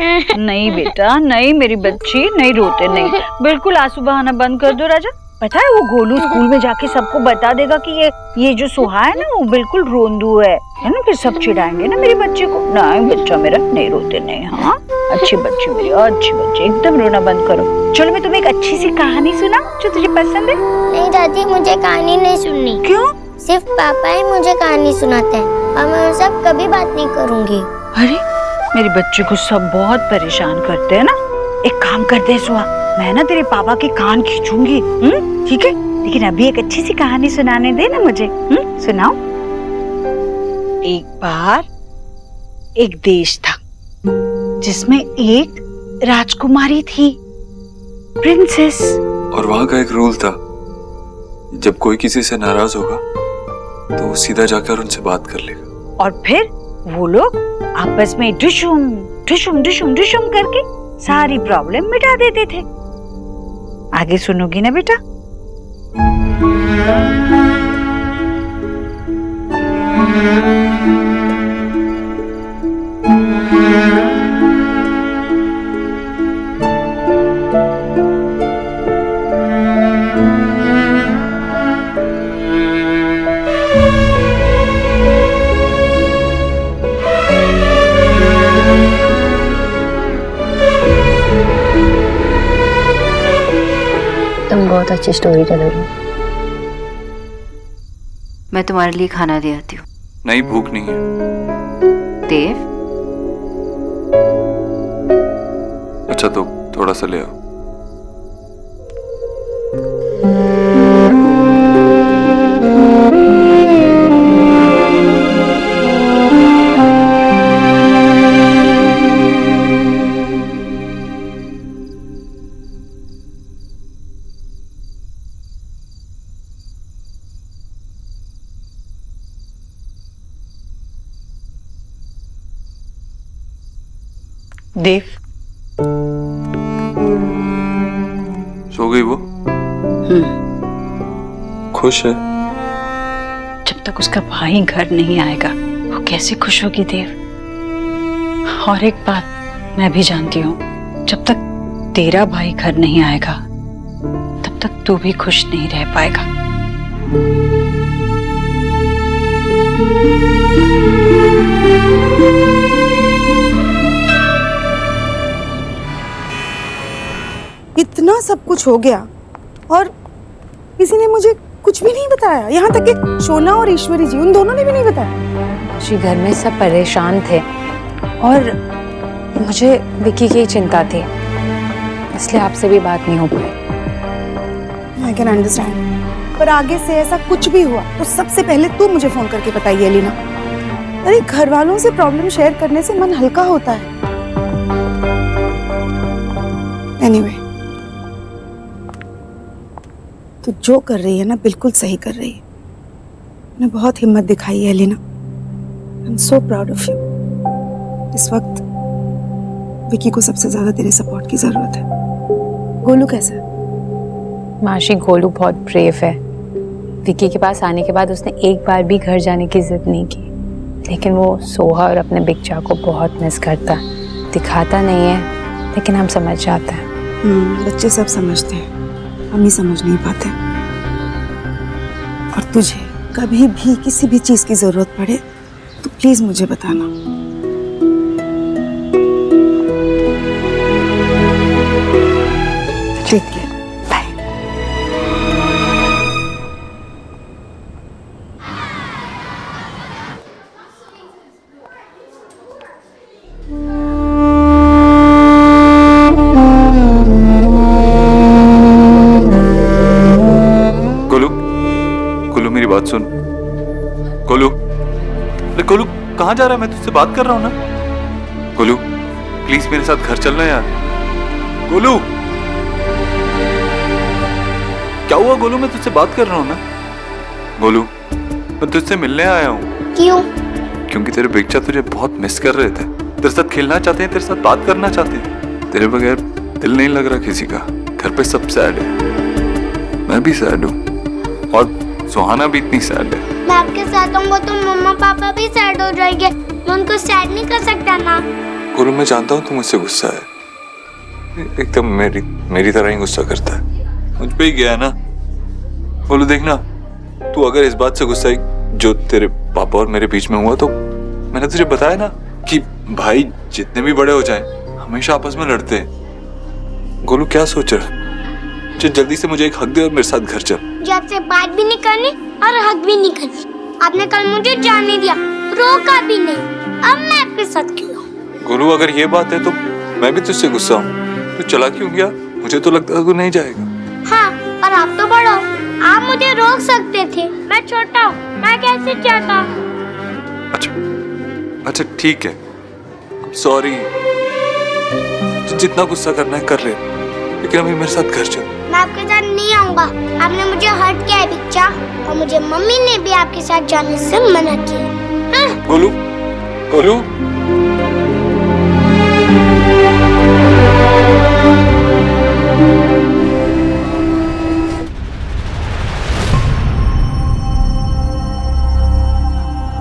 नहीं बेटा नहीं, मेरी बच्ची नहीं रोते नहीं, बिल्कुल आंसू बहाना बंद कर दो राजा। पता है वो गोलू स्कूल में जाके सबको बता देगा कि ये जो सुहा है ना वो बिल्कुल रोंदू है ना, फिर सब चिढ़ाएंगे ना मेरी बच्ची को। नहीं बच्चा मेरा नहीं रोते नहीं। हाँ अच्छी बच्ची मेरी, अच्छी बच्ची, एकदम रोना बंद करो। चलो मैं तुम्हें एक अच्छी सी कहानी सुना जो तुझे पसंद है। नहीं दादी मुझे कहानी नहीं सुननी। क्यों? सिर्फ पापा ही मुझे कहानी सुनाते हैं और मैं उनसे कभी बात नहीं करूँगी। अरे मेरी बच्ची को सब बहुत परेशान करते हैं ना। एक काम करते हैं सुहा, मैं ना तेरे पापा के कान खींचूंगी, ठीक है? लेकिन अभी एक अच्छी सी कहानी सुनाने दे ना मुझे। सुनाओ। एक बार एक देश था जिसमें एक राजकुमारी थी, प्रिंसेस। और वहाँ का एक रूल था, जब कोई किसी से नाराज होगा तो वो सीधा जाकर उनसे बात कर लेगा। और फिर वो लोग आपस में डुशुम डुशुम डुशुम डुशुम करके सारी प्रॉब्लम मिटा देते थे। आगे सुनोगी ना बेटा? तुम बहुत अच्छी स्टोरी टेलर हो। मैं तुम्हारे लिए खाना ले आती हूँ। नहीं भूख नहीं है। देव अच्छा तो थोड़ा सा ले आओ। देव सो गई वो? खुश है? जब तक उसका भाई घर नहीं आएगा वो कैसे खुश होगी देव? और एक बात मैं भी जानती हूँ, जब तक तेरा भाई घर नहीं आएगा तब तक तू भी खुश नहीं रह पाएगा। इतना सब कुछ हो गया और किसी ने मुझे कुछ भी नहीं बताया, यहाँ तक कि शोना और ईश्वरी जी, उन दोनों ने भी नहीं बताया। जी घर में सब परेशान थे और मुझे विक्की की चिंता थी, इसलिए आपसे भी बात नहीं हो पाई। आई कैन अंडरस्टैंड, पर आगे से ऐसा कुछ भी हुआ तो सबसे पहले तू मुझे फोन करके बताइए एलिना। अरे घर वालों से प्रॉब्लम शेयर करने से मन हल्का होता है। एनीवे, तू जो कर रही है ना बिल्कुल सही कर रही है। ने बहुत हिम्मत दिखाई है Elina. I am so proud of you. इस वक्त विकी को सबसे ज्यादा तेरे सपोर्ट की जरूरत है। गोलू कैसा है? माशी गोलू बहुत ब्रेव है। विक्की के पास आने के बाद उसने एक बार भी घर जाने की जिद नहीं की, लेकिन वो सोहा और अपने बिगचा को बहुत मिस करता है। दिखाता नहीं है लेकिन हम समझ जाते हैं। बच्चे सब समझते हैं, हम ही समझ नहीं पाते। और तुझे कभी भी किसी भी चीज की जरूरत पड़े तो प्लीज मुझे बताना। ठीक है, बाय। बात सुन। गोलू, अरे गोलू कहाँ जा रहा है? मैं तुझसे बात कर रहा हूँ ना। गोलू प्लीज मेरे साथ घर चलना यार। गोलू क्या हुआ? गोलू मैं तुझसे बात कर रहा हूँ ना। गोलू मैं तुझसे मिलने आया हूँ। क्यों? क्योंकि तेरे बिगचा तुझे बहुत मिस कर रहे थे, तेरे साथ खेलना चाहते हैं, तेरे साथ बात करना चाहते हैं। तेरे बगैर दिल नहीं लग रहा किसी का। घर पे सब सैड है, मैं भी सैड हूँ और सुहाना भी इतनी सैड है। मैं आपके साथ आऊंगा तो मम्मा पापा भी सैड हो जाएंगे। मैं उनको सैड नहीं कर सकता ना। गोलू मैं जानता हूँ तू मुझसे गुस्सा है, एकदम मेरी तरह ही गुस्सा करता है, मुझ पे ही गया है ना। गोलू देखना, तू अगर इस बात से गुस्सा है जो तेरे पापा और मेरे बीच में हुआ, तो मैंने तुझे बताया ना कि भाई जितने भी बड़े हो जाएं हमेशा आपस में लड़ते हैं। गोलू क्या सोच रहा है? जल्दी से मुझे एक हक दे और मेरे साथ घर चल। मुझे आपसे बात भी नहीं करनी और हक भी नहीं करनी। आपने कल मुझे जाने दिया, रोका भी नहीं। अब मैं आपके साथ खेलूं। गोलू अगर ये बात है तो मैं भी तुझसे गुस्सा हूँ। तू चला क्यों गया? मुझे तो लगता था तू नहीं जाएगा। हाँ, पर आप तो बड़ा हो, आप मुझे रोक सकते थे। मैं छोटा हूँ, मैं कैसे जाता? अच्छा ठीक है, सॉरी। जितना गुस्सा करना है कर ले, लेकिन अभी मेरे साथ घर चल। मैं आपके साथ नहीं आऊंगा। आपने मुझे हर्ट किया है बिच्चा, और मुझे मम्मी ने भी आपके साथ जाने से मना किया। गोलू, गोलू।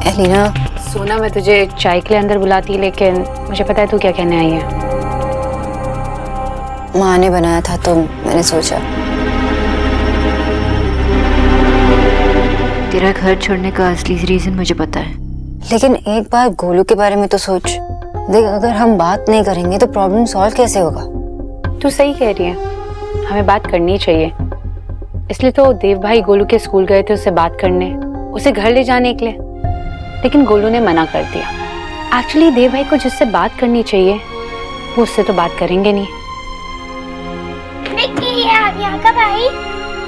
एलिना, सोना मैं तुझे चाय के लिए अंदर बुलाती, लेकिन मुझे पता है तू क्या कहने आई है। माँ ने बनाया था तो मैंने सोचा। तेरा घर छोड़ने का असली रीजन मुझे पता है, लेकिन एक बार गोलू के बारे में तो सोच। देख, अगर हम बात नहीं करेंगे तो प्रॉब्लम सॉल्व कैसे होगा? तू सही कह रही है, हमें बात करनी चाहिए। इसलिए तो देव भाई गोलू के स्कूल गए थे उससे बात करने, उसे घर ले जाने के लिए, लेकिन गोलू ने मना कर दिया। एक्चुअली देव भाई को जिससे बात करनी चाहिए वो उससे तो बात करेंगे नहीं। भाई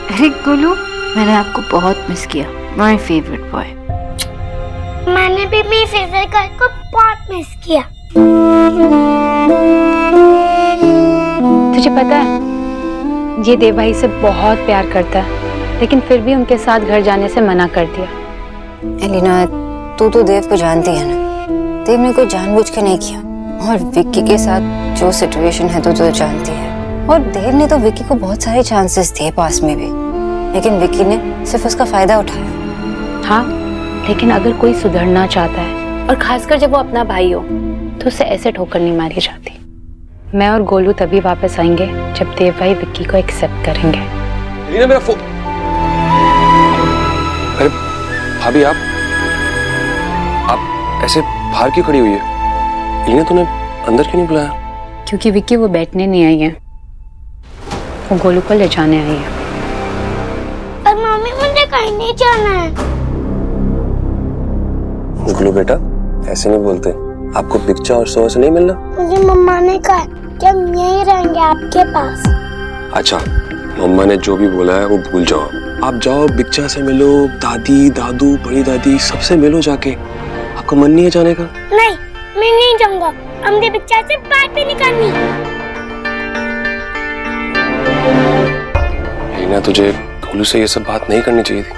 अरे गोलू, मैंने आपको बहुत मिस किया, माय फेवरेट बॉय। मैंने भी मेरे फेवरेट गाय को बहुत मिस किया। तुझे पता है ये देव भाई से बहुत प्यार करता है, लेकिन फिर भी उनके साथ घर जाने से मना कर दिया। एलिना, तू तो देव को जानती है ना, देव ने कोई जानबूझ के नहीं किया। और विक्की के साथ जो सिचुएशन है तो जानती है। और देव ने तो विक्की को बहुत सारे चांसेस दिए पास में भी, लेकिन विक्की ने सिर्फ उसका फायदा उठाया। हाँ, लेकिन अगर कोई सुधरना चाहता है और खासकर जब वो अपना भाई हो तो उसे ऐसे ठोकर नहीं मारी जाती। मैं और गोलू तभी वापस आएंगे जब देव भाई विक्की को एक्सेप्ट करेंगे। एलिना, मेरा फोन। अरे भाभी, आप ऐसे बाहर क्यों खड़ी हुई है? एलिना, तूने अंदर क्यों नहीं बुलाया? क्योंकि विक्की वो बैठने नहीं आई है, वो गोलू को ले जाने आई है। पर मम्मी, मुझे कहीं नहीं जाना है। गुलू बेटा, ऐसे नहीं बोलते। आपको बिच्चा और सोहा से नहीं मिलना? मुझे मम्मा ने कहा कि हम यहीं रहेंगे आपके पास। अच्छा, मम्मा ने जो भी बोला है वो भूल जाओ। आप जाओ, बिच्चा से मिलो, दादी, दादू, बड़ी दादी सबसे मिलो जाके। आपका मन नहीं है जाने का? नहीं, मैं नहीं जाऊंगा। हमने बिच्चा से बात भी नहीं करनी। एलिना, तुझे गोलू से ये सब बात नहीं करनी चाहिए थी।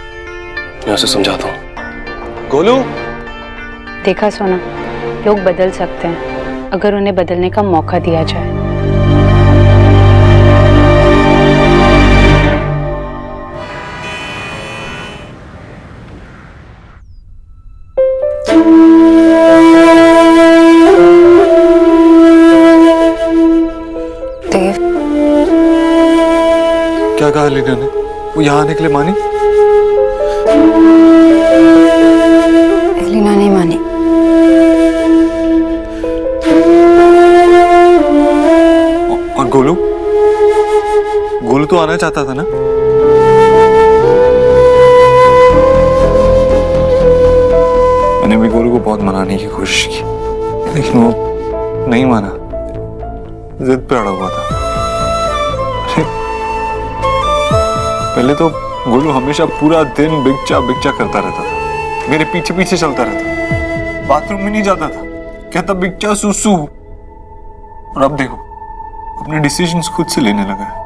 मैं उसे समझाता हूँ। गोलू, देखा सोना, लोग बदल सकते हैं अगर उन्हें बदलने का मौका दिया जाए। देव, क्या कहा एलिना ने? वो यहाँ आने के लिए मानी? एलिना नहीं मानी। और गोलू तो आना चाहता था ना? मैंने भी गोलू को बहुत मनाने की कोशिश की, लेकिन वो नहीं माना, जिद पे अड़ा हुआ था। पहले तो गोलू हमेशा पूरा दिन बिच्चा करता रहता था, मेरे पीछे पीछे चलता रहता, बाथरूम में नहीं जाता था, कहता बिच्चा सुसु। और अब देखो, अपने डिसीजंस खुद से लेने लगा है,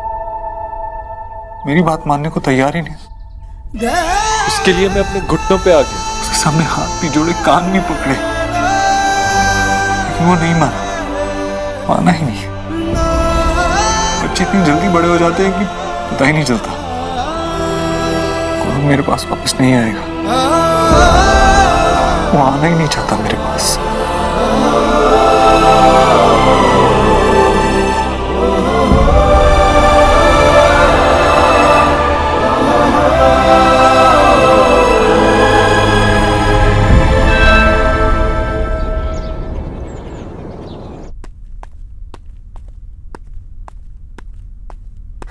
मेरी बात मानने को तैयार ही नहीं। उसके लिए मैं अपने घुटनों पे आ गया, उसके सामने हाथ भी जोड़े, कान भी पकड़े, लेकिन वो नहीं माना ही नहीं। बच्चे इतनी जल्दी बड़े हो जाते हैं कि पता ही नहीं चलता। मेरे पास वापस नहीं आएगा, वो आना ही नहीं चाहता मेरे पास।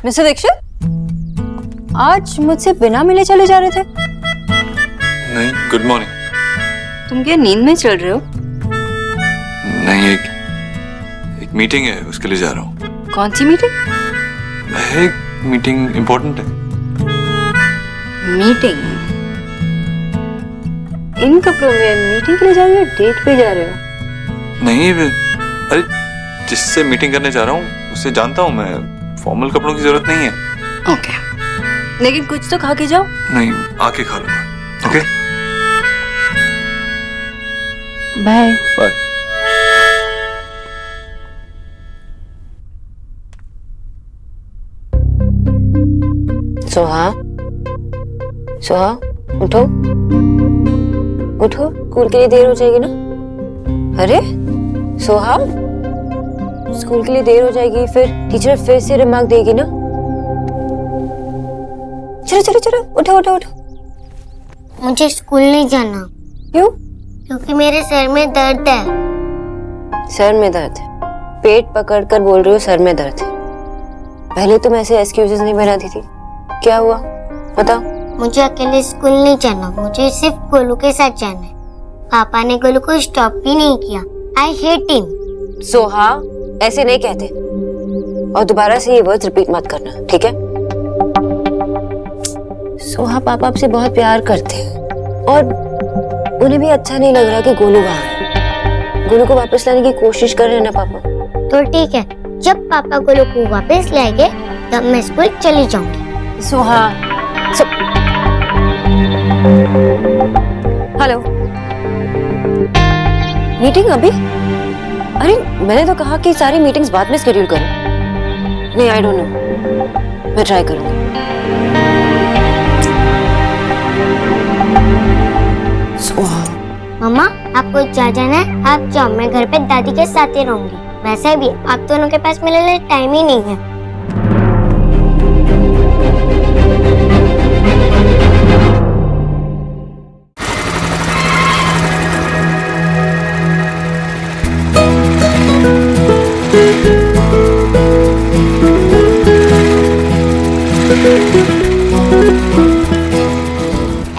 मिस्टर दीक्षित, आज मुझसे बिना मिले चले जा रहे थे? नहीं, गुड मॉर्निंग। तुम क्या नींद में चल रहे हो? नहीं, एक मीटिंग है, उसके लिए जा रहा हूँ। कौन सी मीटिंग? एक मीटिंग इम्पोर्टेंट है। मीटिंग? इन कपड़ों में मीटिंग के लिए जा रहे हो, डेट पे जा रहे हो? नहीं, अरे जिससे मीटिंग करने जा रहा हूँ उसे जानता हूँ मैं, फॉर्मल कपड़ों की जरूरत नहीं है। ओके, लेकिन कुछ तो खा के जाओ। नहीं, आके खा लूंगा। Okay, bye. Bye. Soha, Soha, उठो उठो, स्कूल के लिए देर हो जाएगी ना। अरे सोहा, स्कूल के लिए देर हो जाएगी, फिर टीचर फिर से रिमार्क देगी ना। चलो चलो चलो, उठो उठो उठो। मुझे स्कूल नहीं जाना। क्यों? क्योंकि मेरे सर में दर्द है। सर में दर्द है? पेट पकड़कर बोल रही हो सर में दर्द है? पहले तुम ऐसे एक्सक्यूजेस नहीं बनाती थी, क्या हुआ बताओ। मुझे अकेले स्कूल नहीं जाना, मुझे सिर्फ गोलू के साथ जाना है। पापा ने गोलू को स्टॉप भी नहीं किया। I hate him. सोहा, ऐसे नहीं कहते, और दोबारा से ये वर्ड रिपीट मत करना, ठीक है? सोहा, पापा आपसे बहुत प्यार करते हैं और उन्हें भी अच्छा नहीं लग रहा कि गोलू वहां है। गोलू को वापस लाने की कोशिश कर रहे हैं ना पापा। तो ठीक है, जब पापा गोलू को वापस लाएंगे तब मैं स्कूल चली जाऊंगी। सोहा, हेलो, मीटिंग अभी? अरे मैंने तो कहा कि सारी मीटिंग्स बाद में शेड्यूल करो। नहीं, आई डोंट नो, मैं ट्राई करूंगी। मम्मा, आपको जा जाना है, आप जाओ, मैं घर पे दादी के साथ ही रहूंगी। वैसे भी आप दोनों के पास मेरे लिए टाइम ही नहीं है।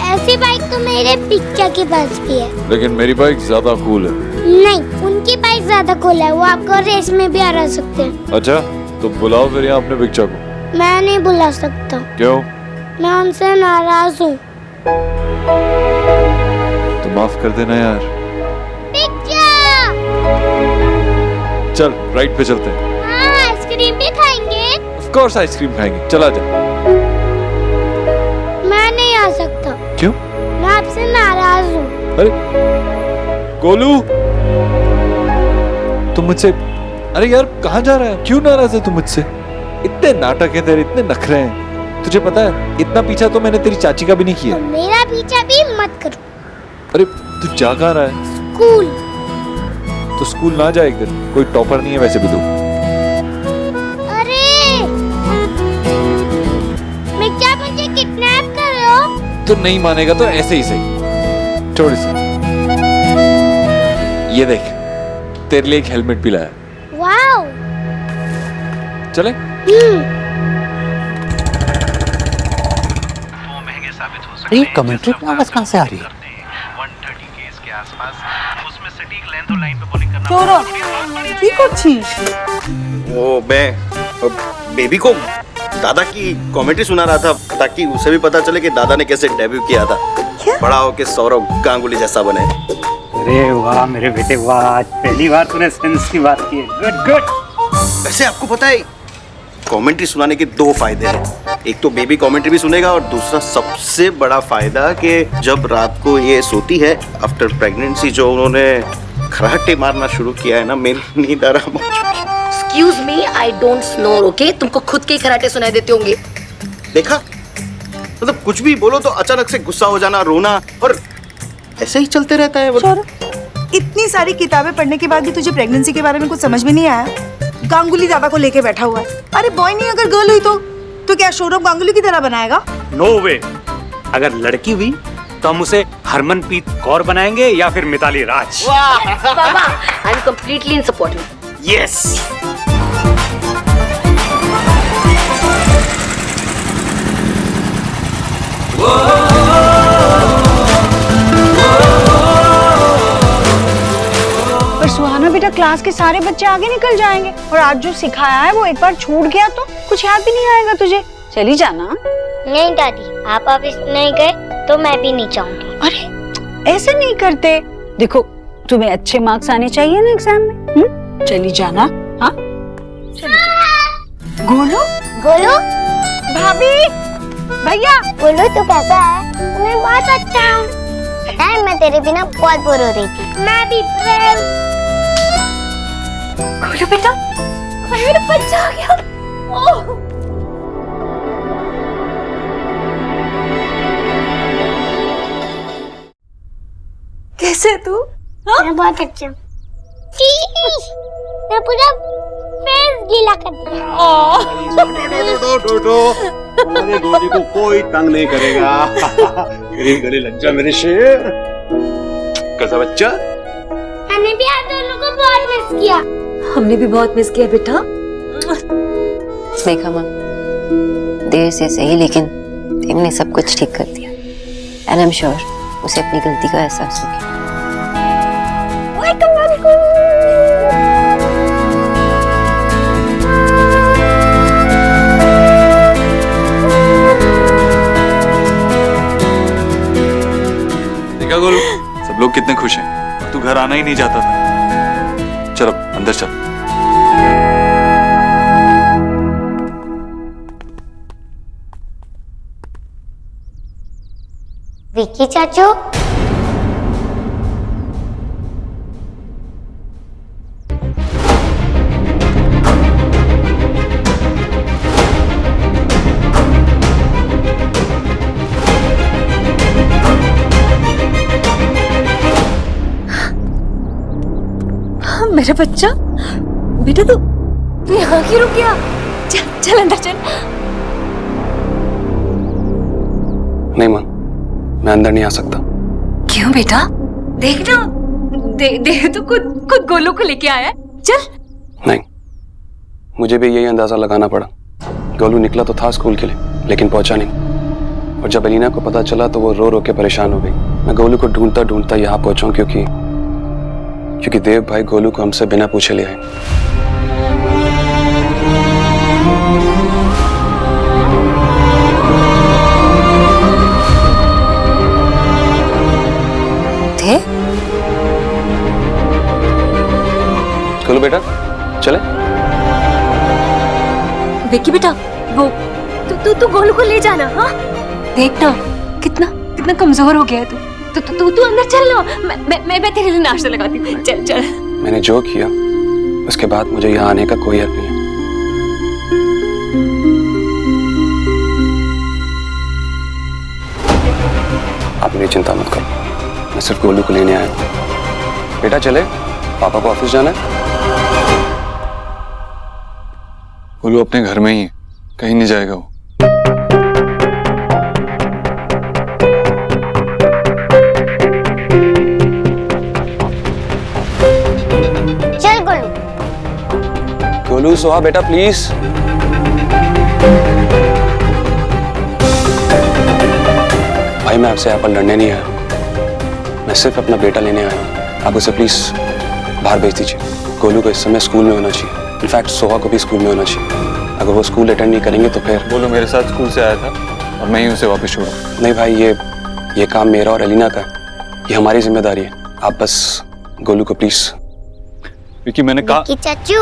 ऐसी बाइक तो मेरे पिक्चर के पास भी है। लेकिन मेरी बाइक ज्यादा कूल है। नहीं, उनकी बाइक ज्यादा कूल है, वो आपको रेस में भी हरा सकते हैं। अच्छा, तो बुलाओ फिर यहाँ अपने पिक्चर को। मैं नहीं बुला सकता। क्यों? मैं उनसे नाराज हूँ। तो माफ कर देना यार। पिक्चर! चल, राइड पे चलते हैं। हाँ, आइसक्रीम भी खाएंगे। ऑफ कोर्स आइसक्रीम खाएंगे, चला जा। मैं नहीं आ सकता। क्यों? मैं आपसे नाराज हूँ। अरे गोलू, तुम मुझसे, अरे यार कहाँ जा रहा है? क्यों नाराज है तू मुझसे? इतने नाटक है तेरे, इतने नखरे हैं, तुझे पता है इतना पीछा तो मैंने तेरी चाची का भी नहीं किया। तो मेरा पीछा भी मत करो। अरे तू जा कहाँ रहा है? स्कूल। तो स्कूल ना जा एक दिन, कोई टॉपर नहीं है वैसे भी तू। अरे मैं क्या, मुझे किडनैप कर रहे हो? तो नहीं मानेगा तो ऐसे ही सही, छोड़ इसे। ये देख, तेरे लिए एक हेलमेट भी लाया। वाओ। चले? ये कमेंट्री की आवाज कहाँ से आ रही है? वो मैं बेबी को दादा की कमेंट्री सुना रहा था ताकि उसे भी पता चले कि दादा ने कैसे डेब्यू किया था। बड़ा होके सौरव गांगुली जैसा बने। अरे वाह मेरे बेटे वाह, आज पहली बार तूने सेंस की बात की है। Good good. वैसे आपको पता है कमेंट्री सुनाने के दो फायदे हैं। एक तो बेबी कमेंट्री भी सुनेगा और दूसरा सबसे बड़ा फायदा कि जब रात को ये सोती है आफ्टर प्रेगनेंसी, जो उन्होंने खराटे मारना शुरू किया है ना, मेरी नींद आराम हो चुकी है। Excuse me, I don't snore, okay? तुमको खुद के खराटे सुनाई देते होंगे। देखा, मतलब कुछ भी बोलो तो अचानक से गुस्सा हो जाना, रोना, और ऐसे ही चलते रहता है। इतनी सारी किताबें पढ़ने के बाद भी तुझे प्रेगनेंसी के बारे में कुछ समझ में नहीं आया? गांगुली दादा को लेके बैठा हुआ है। अरे बॉय नहीं, अगर गर्ल हुई तो क्या सौरभ गांगुली की तरह बनाएगा? नो वे। अगर लड़की हुई तो हम उसे हरमनप्रीत कौर बनाएंगे या फिर मिताली राज। बाबा, I'm completely in support. Yes. Class के सारे बच्चे आगे निकल जाएंगे और आज जो सिखाया है वो एक बार छूट गया तो कुछ याद भी नहीं आएगा तुझे। चली जाना। नहीं दादी, आप ऑफिस नहीं गए तो मैं भी नहीं जाऊंगी। अरे ऐसे नहीं करते, देखो तुम्हें अच्छे मार्क्स आने चाहिए ना एग्जाम में। चली जाना। हाँ गोलू, गोलू, भाभी, भैया। गोलू तू कैसा है? मैं बहुत अच्छा हूँ। पता है मैं तेरे बिना बहुत बोर हो रही थी। मैं भी प्रेम। गोलू बेटा, मेरा बच्चा आ गया। ओह कैसे तू? मैं बहुत अच्छा हूँ। मैं पूरा फेस गीला कर दिया। मेरे गोली को कोई तंग नहीं करेगा। मेरी गली लग जा मेरे शेर। कैसा बच्चा? मैंने भी आप दोनों को बहुत मिस किया। हमने भी बहुत मिस किया बेटा। देखा माँ, देर से सही लेकिन देव ने सब कुछ ठीक कर दिया। एंड आई एम श्योर उसे अपनी गलती का एहसास हो गया। देखा गोलू, सब लोग कितने खुश हैं। तू घर आना ही नहीं चाहता था। चल अब अंदर चल। विक्की चाचू, मेरा बच्चा बेटा, तू यहाँ क्यों रुक गया? चल चल अंदर चल। नहीं माँ, मैं अंदर नहीं आ सकता। क्यों बेटा? देख ना, देख तो खुद गोलू को लेके आया है। चल। नहीं, मुझे भी यही अंदाजा लगाना पड़ा। गोलू निकला तो था स्कूल के लिए, लेकिन पहुंचा नहीं। और जब एलिना को पता चला तो वो रो रो के परेशान हो गई। मैं गोलू को ढूंढता ढूंढता यहाँ पहुंचा क्योंकि देव भाई गोलू को हमसे बिना पूछे ले आए। थे? गोलू बेटा चले। विक्की बेटा, वो तू गोलू को ले जाना। हाँ देखना कितना कमजोर हो गया है तू अंदर चल ना। मैं तेरे लिए नाश्ता लगाती हूँ। चल चल। मैंने जो किया उसके बाद मुझे यहाँ आने का कोई हक नहीं है। आप मेरी चिंता मत करो, मैं सिर्फ गोलू को लेने आया हूँ। बेटा चले, पापा को ऑफिस जाना है। गोलू अपने घर में ही है, कहीं नहीं जाएगा वो। चल गोलू। गोलू सोहा बेटा प्लीज। भाई मैं आपसे यहाँ पर लड़ने नहीं आया, मैं सिर्फ अपना बेटा लेने आया हूँ। आप उसे प्लीज बाहर भेज दीजिए। गोलू को इस समय स्कूल में होना चाहिए। इनफैक्ट सोहा को भी स्कूल में होना चाहिए। अगर वो स्कूल अटेंड नहीं करेंगे तो फिर गोलू मेरे साथ स्कूल से आया था और मैं ही उसे वापस छोड़ा। नहीं भाई, ये काम मेरा और एलिना का, ये हमारी जिम्मेदारी है। आप बस गोलू को प्लीज। क्योंकि मैंने कहा विक्की चाचू,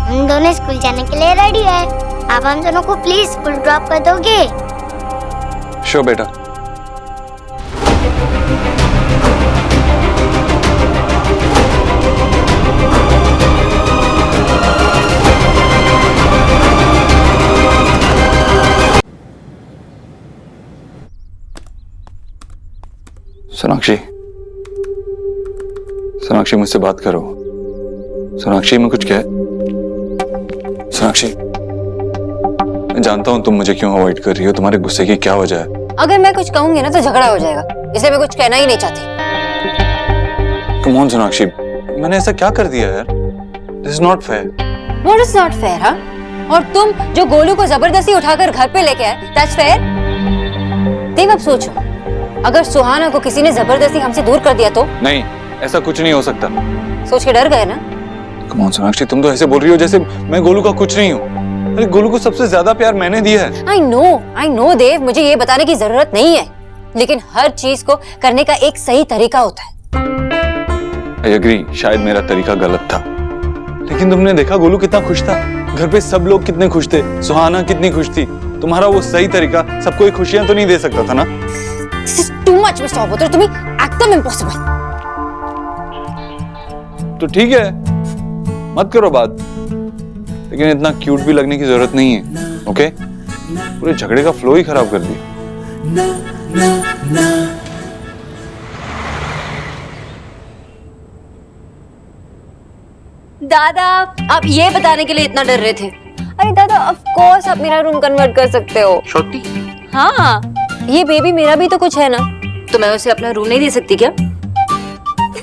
हम दोनों स्कूल जाने के लिए रेडी है। आप हम दोनों को प्लीज स्कूल ड्रॉप कर दोगे? श्योर बेटा। सोनाक्षी मुझसे बात करो। सोनाक्षी मैं कुछ कह। सोनाक्षी, मैं जानता हूं तुम मुझे क्यों अवॉइड कर रही हो, तुम्हारे गुस्से की क्या वजह है। अगर मैं कुछ कहूंगी ना तो झगड़ा हो जाएगा, इसलिए मैं कुछ कहना ही नहीं चाहती। कम ऑन सोनाक्षी, मैंने ऐसा क्या कर दिया यार? This is not fair. What is not fair? हाँ, और तुम जो गोलू को जबरदस्ती उठाकर घर पे लेके आए, दैट्स फेयर? देव अब सोचो, अगर सुहाना को किसी ने जबरदस्ती हमसे दूर कर दिया तो? नहीं, ऐसा कुछ नहीं हो सकता। सोच के डर गए ना? कम ऑन सोनाक्षी, तुम तो ऐसे बोल रही हो जैसे मैं गोलू का कुछ नहीं हूँ। अरे गोलू को सबसे ज्यादा प्यार मैंने दिया है। आई नो देव, मुझे ये बताने की जरूरत नहीं है, लेकिन हर चीज को करने का एक सही तरीका होता है। आई एग्री, शायद मेरा तरीका गलत था, लेकिन तुमने देखा गोलू कितना खुश था, घर पे सब लोग कितने खुश थे, सुहाना कितनी खुश थी। तुम्हारा वो सही तरीका सबको ही खुशियां तो नहीं दे सकता था ना? This is too much, Mr. Obotra, तुम्हें एकदम इम्पॉसिबल। तो ठीक है, मत करो बात, लेकिन इतना क्यूट भी लगने की जरूरत नहीं है, ओके? पूरे झगड़े का फ्लो ही खराब कर दिया। दादा, आप ये बताने के लिए इतना डर रहे थे? अरे दादा, ऑफ कोर्स आप मेरा रूम कन्वर्ट कर सकते हो। छोटी हाँ, ये बेबी मेरा भी तो कुछ है ना, तो मैं उसे अपना रूम नहीं दे सकती क्या?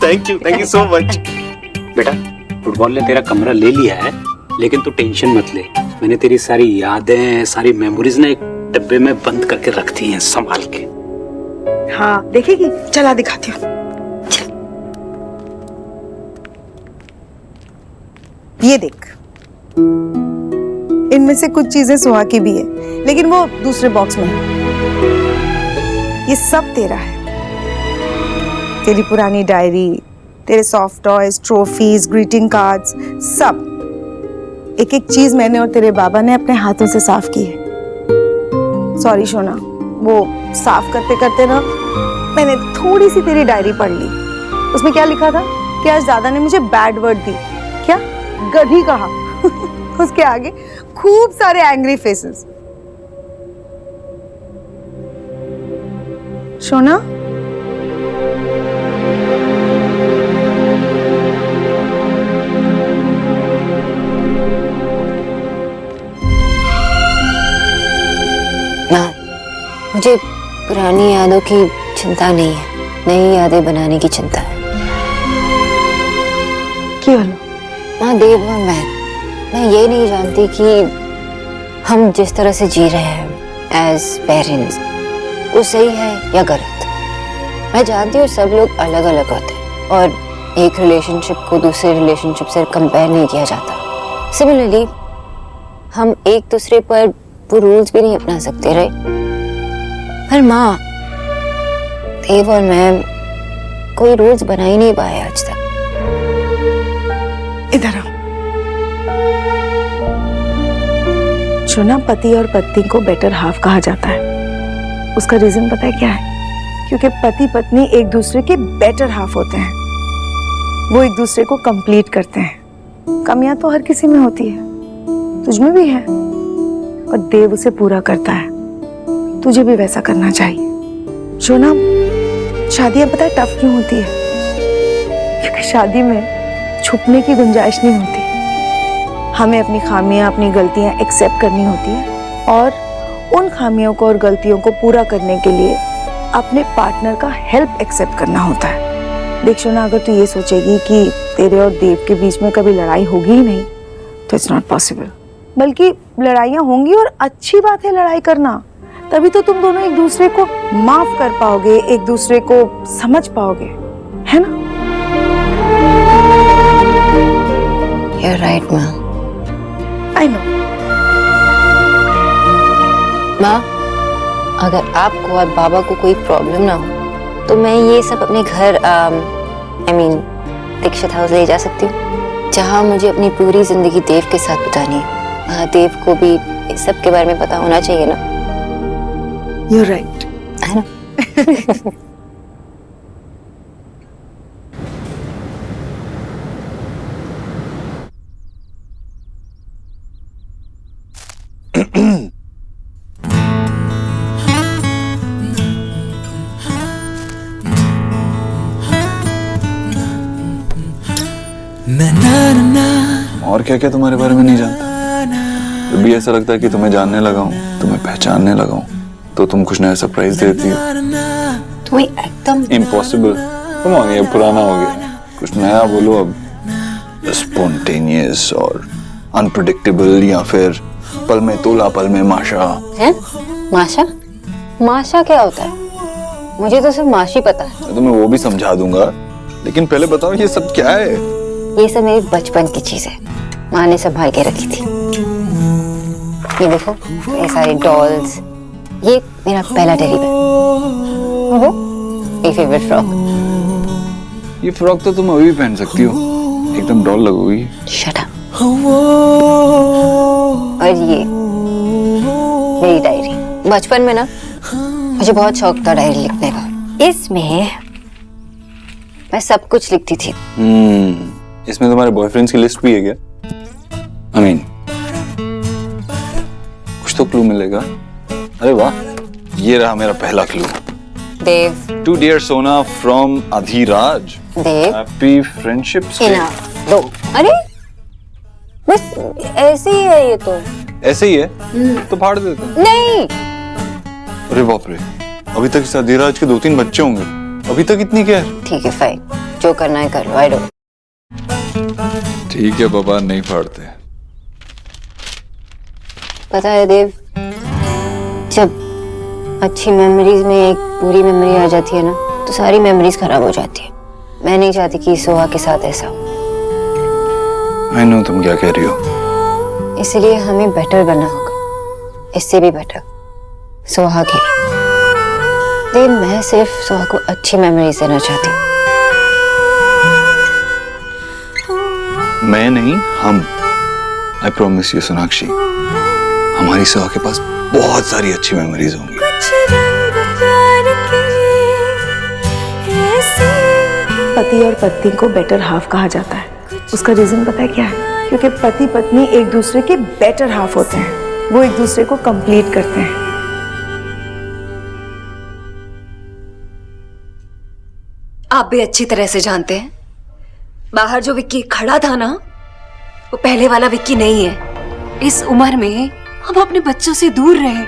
Thank you so much. बेटा, फुटबॉल ने तेरा कमरा ले लिया है, लेकिन तू टेंशन मत ले। मैंने तेरी सारी यादें, सारी मेमोरीज ना एक डब्बे में बंद करके रख दी हैं संभाल के। हाँ देखेगी, चला दिखाती हूँ। ये देख, इनमें से कुछ चीजें सुहा की भी है, लेकिन वो दूसरे बॉक्स में है। ये सब तेरा है, तेरी पुरानी डायरी, तेरे soft toys, trophies, greeting cards, सब। एक एक चीज मैंने और तेरे बाबा ने अपने हाथों से साफ की है। सॉरी शोना, वो साफ करते करते ना मैंने थोड़ी सी तेरी डायरी पढ़ ली। उसमें क्या लिखा था कि आज दादा ने मुझे बैड वर्ड दी, क्या गधी कहा। उसके आगे खूब सारे एंग्री फेसेस। शोना, माँ, मुझे पुरानी यादों की चिंता नहीं है, नई यादें बनाने की चिंता है। क्यों लो? माँ, देव और मैं ये नहीं जानती कि हम जिस तरह से जी रहे हैं एज पेरेंट्स, वो सही है या गलत। मैं जानती हूँ सब लोग अलग अलग होते हैं और एक रिलेशनशिप को दूसरे रिलेशनशिप से कंपेयर नहीं किया जाता। सिमिलरली हम एक दूसरे पर वो रूल्स भी नहीं अपना सकते, राइट? पर माँ, देव और मैं कोई रूल्स बना ही नहीं पाए आज तक। इधर आओ। शोना, पति और पत्नी को बेटर हाफ कहा जाता है। उसका रीजन पता है क्या है? क्योंकि पति पत्नी एक दूसरे के बेटर हाफ होते हैं, वो एक दूसरे को कंप्लीट करते हैं। कमियां तो हर किसी में होती है, तुझमें भी है, और देव उसे पूरा करता है। तुझे भी वैसा करना चाहिए। शोना, शादियां पता है टफ क्यों होती है? क्योंकि शादी में छुपने की गुंजाइश नहीं होती। हमें अपनी खामियां, अपनी गलतियां एक्सेप्ट करनी होती है, और उन खामियों को और गलतियों को पूरा करने के लिए अपने पार्टनर का हेल्प एक्सेप्ट करना होता है। देख शोना, अगर तू ये सोचेगी कि तेरे और देव के बीच में कभी लड़ाई होगी ही नहीं, तो इट्स नॉट पॉसिबल। बल्कि लड़ाइयाँ होंगी, और अच्छी बात है लड़ाई करना, तभी तो तुम दोनों एक दूसरे को माफ कर पाओगे, एक दूसरे को समझ पाओगे, है ना? You're right, माँ। I know। माँ, अगर आपको और बाबा को कोई प्रॉब्लम ना हो, तो मैं ये सब अपने घर दीक्षित हाउस ले जा सकती हूँ, जहाँ मुझे अपनी पूरी जिंदगी देव के साथ बितानी है। देव को भी इस सब के बारे में पता होना चाहिए ना? You're right। है ना? और क्या क्या तुम्हारे बारे में नहीं जानता। जब भी ऐसा लगता है कि तुम्हें जानने लगा हूँ, तुम्हें पहचानने लगा हूँ, तो तुम कुछ नया सरप्राइज देती हो। तुम्हें एकदम इम्पॉसिबल। तुम ये पुराना हो गया, कुछ नया बोलो अब। स्पॉन्टेनियस और अनप्रेडिक्टेबल, या फिर पल में तोला पल में माशा। है? माशा? माशा क्या होता है? मुझे तो सिर्फ माशी पता है। मैं तुम्हें वो भी समझा दूंगा, लेकिन पहले बताओ ये सब क्या है? ये सब मेरी बचपन की चीज है, माँ ने संभाल के रखी थी। ये देखो, ये सारी डॉल्स, ये मेरा पहला टेडी बेयर, वो ये फेवरेट फ्रॉक। ये फ्रॉक तो तुम अभी भी पहन सकती हो, एकदम डॉल लगोगी। Shut up. और ये मेरी डायरी। बचपन में ना मुझे बहुत शौक था डायरी लिखने का। इसमें मैं सब कुछ लिखती थी। इसमें तुम्हारे बॉयफ्रेंड्स की लिस्ट भी है क्या? I mean, कुछ तो क्लू मिलेगा। अरे वाह, ये रहा मेरा पहला clue. Dev, to dear Sona from Adhiraj. Dev, happy friendships day. दो। अरे बस ऐसे ही है ये तो। ऐसे ही है तो फाड़ देते। नहीं। अरे बाप रे, अभी तक इस अधिराज के 2-3 बच्चे होंगे, अभी तक इतनी केयर। ठीक है फाइन, जो करना है कर लो। I don't. ठीक है बाबा, नहीं फाड़ते। पता है देव, जब अच्छी मेमोरीज में एक बुरी मेमोरी आ जाती है ना, तो सारी मेमोरीज खराब हो जाती है। मैं नहीं चाहती कि सोहा के साथ ऐसा हो। I know तुम क्या कह रही हो। इसलिए हमें बेटर बनना होगा, इससे भी बेटर सोहा के लिए। देव, मैं सिर्फ सोहा को अच्छी मेमोरीज देना चाहती हूँ। मैं नहीं, हम। आई प्रॉमिस यू सोनाक्षी, हमारी सोहा के पास बहुत सारी अच्छी मेमोरीज होंगी। पति और पत्नी को बेटर हाफ कहा जाता है। उसका रीजन पता है क्या है? क्योंकि पति पत्नी एक दूसरे के बेटर हाफ होते हैं, वो एक दूसरे को कंप्लीट करते हैं। आप भी अच्छी तरह से जानते हैं, बाहर जो विक्की खड़ा था ना, वो पहले वाला विक्की नहीं है। इस उम्र में हम अपने बच्चों से दूर रहे,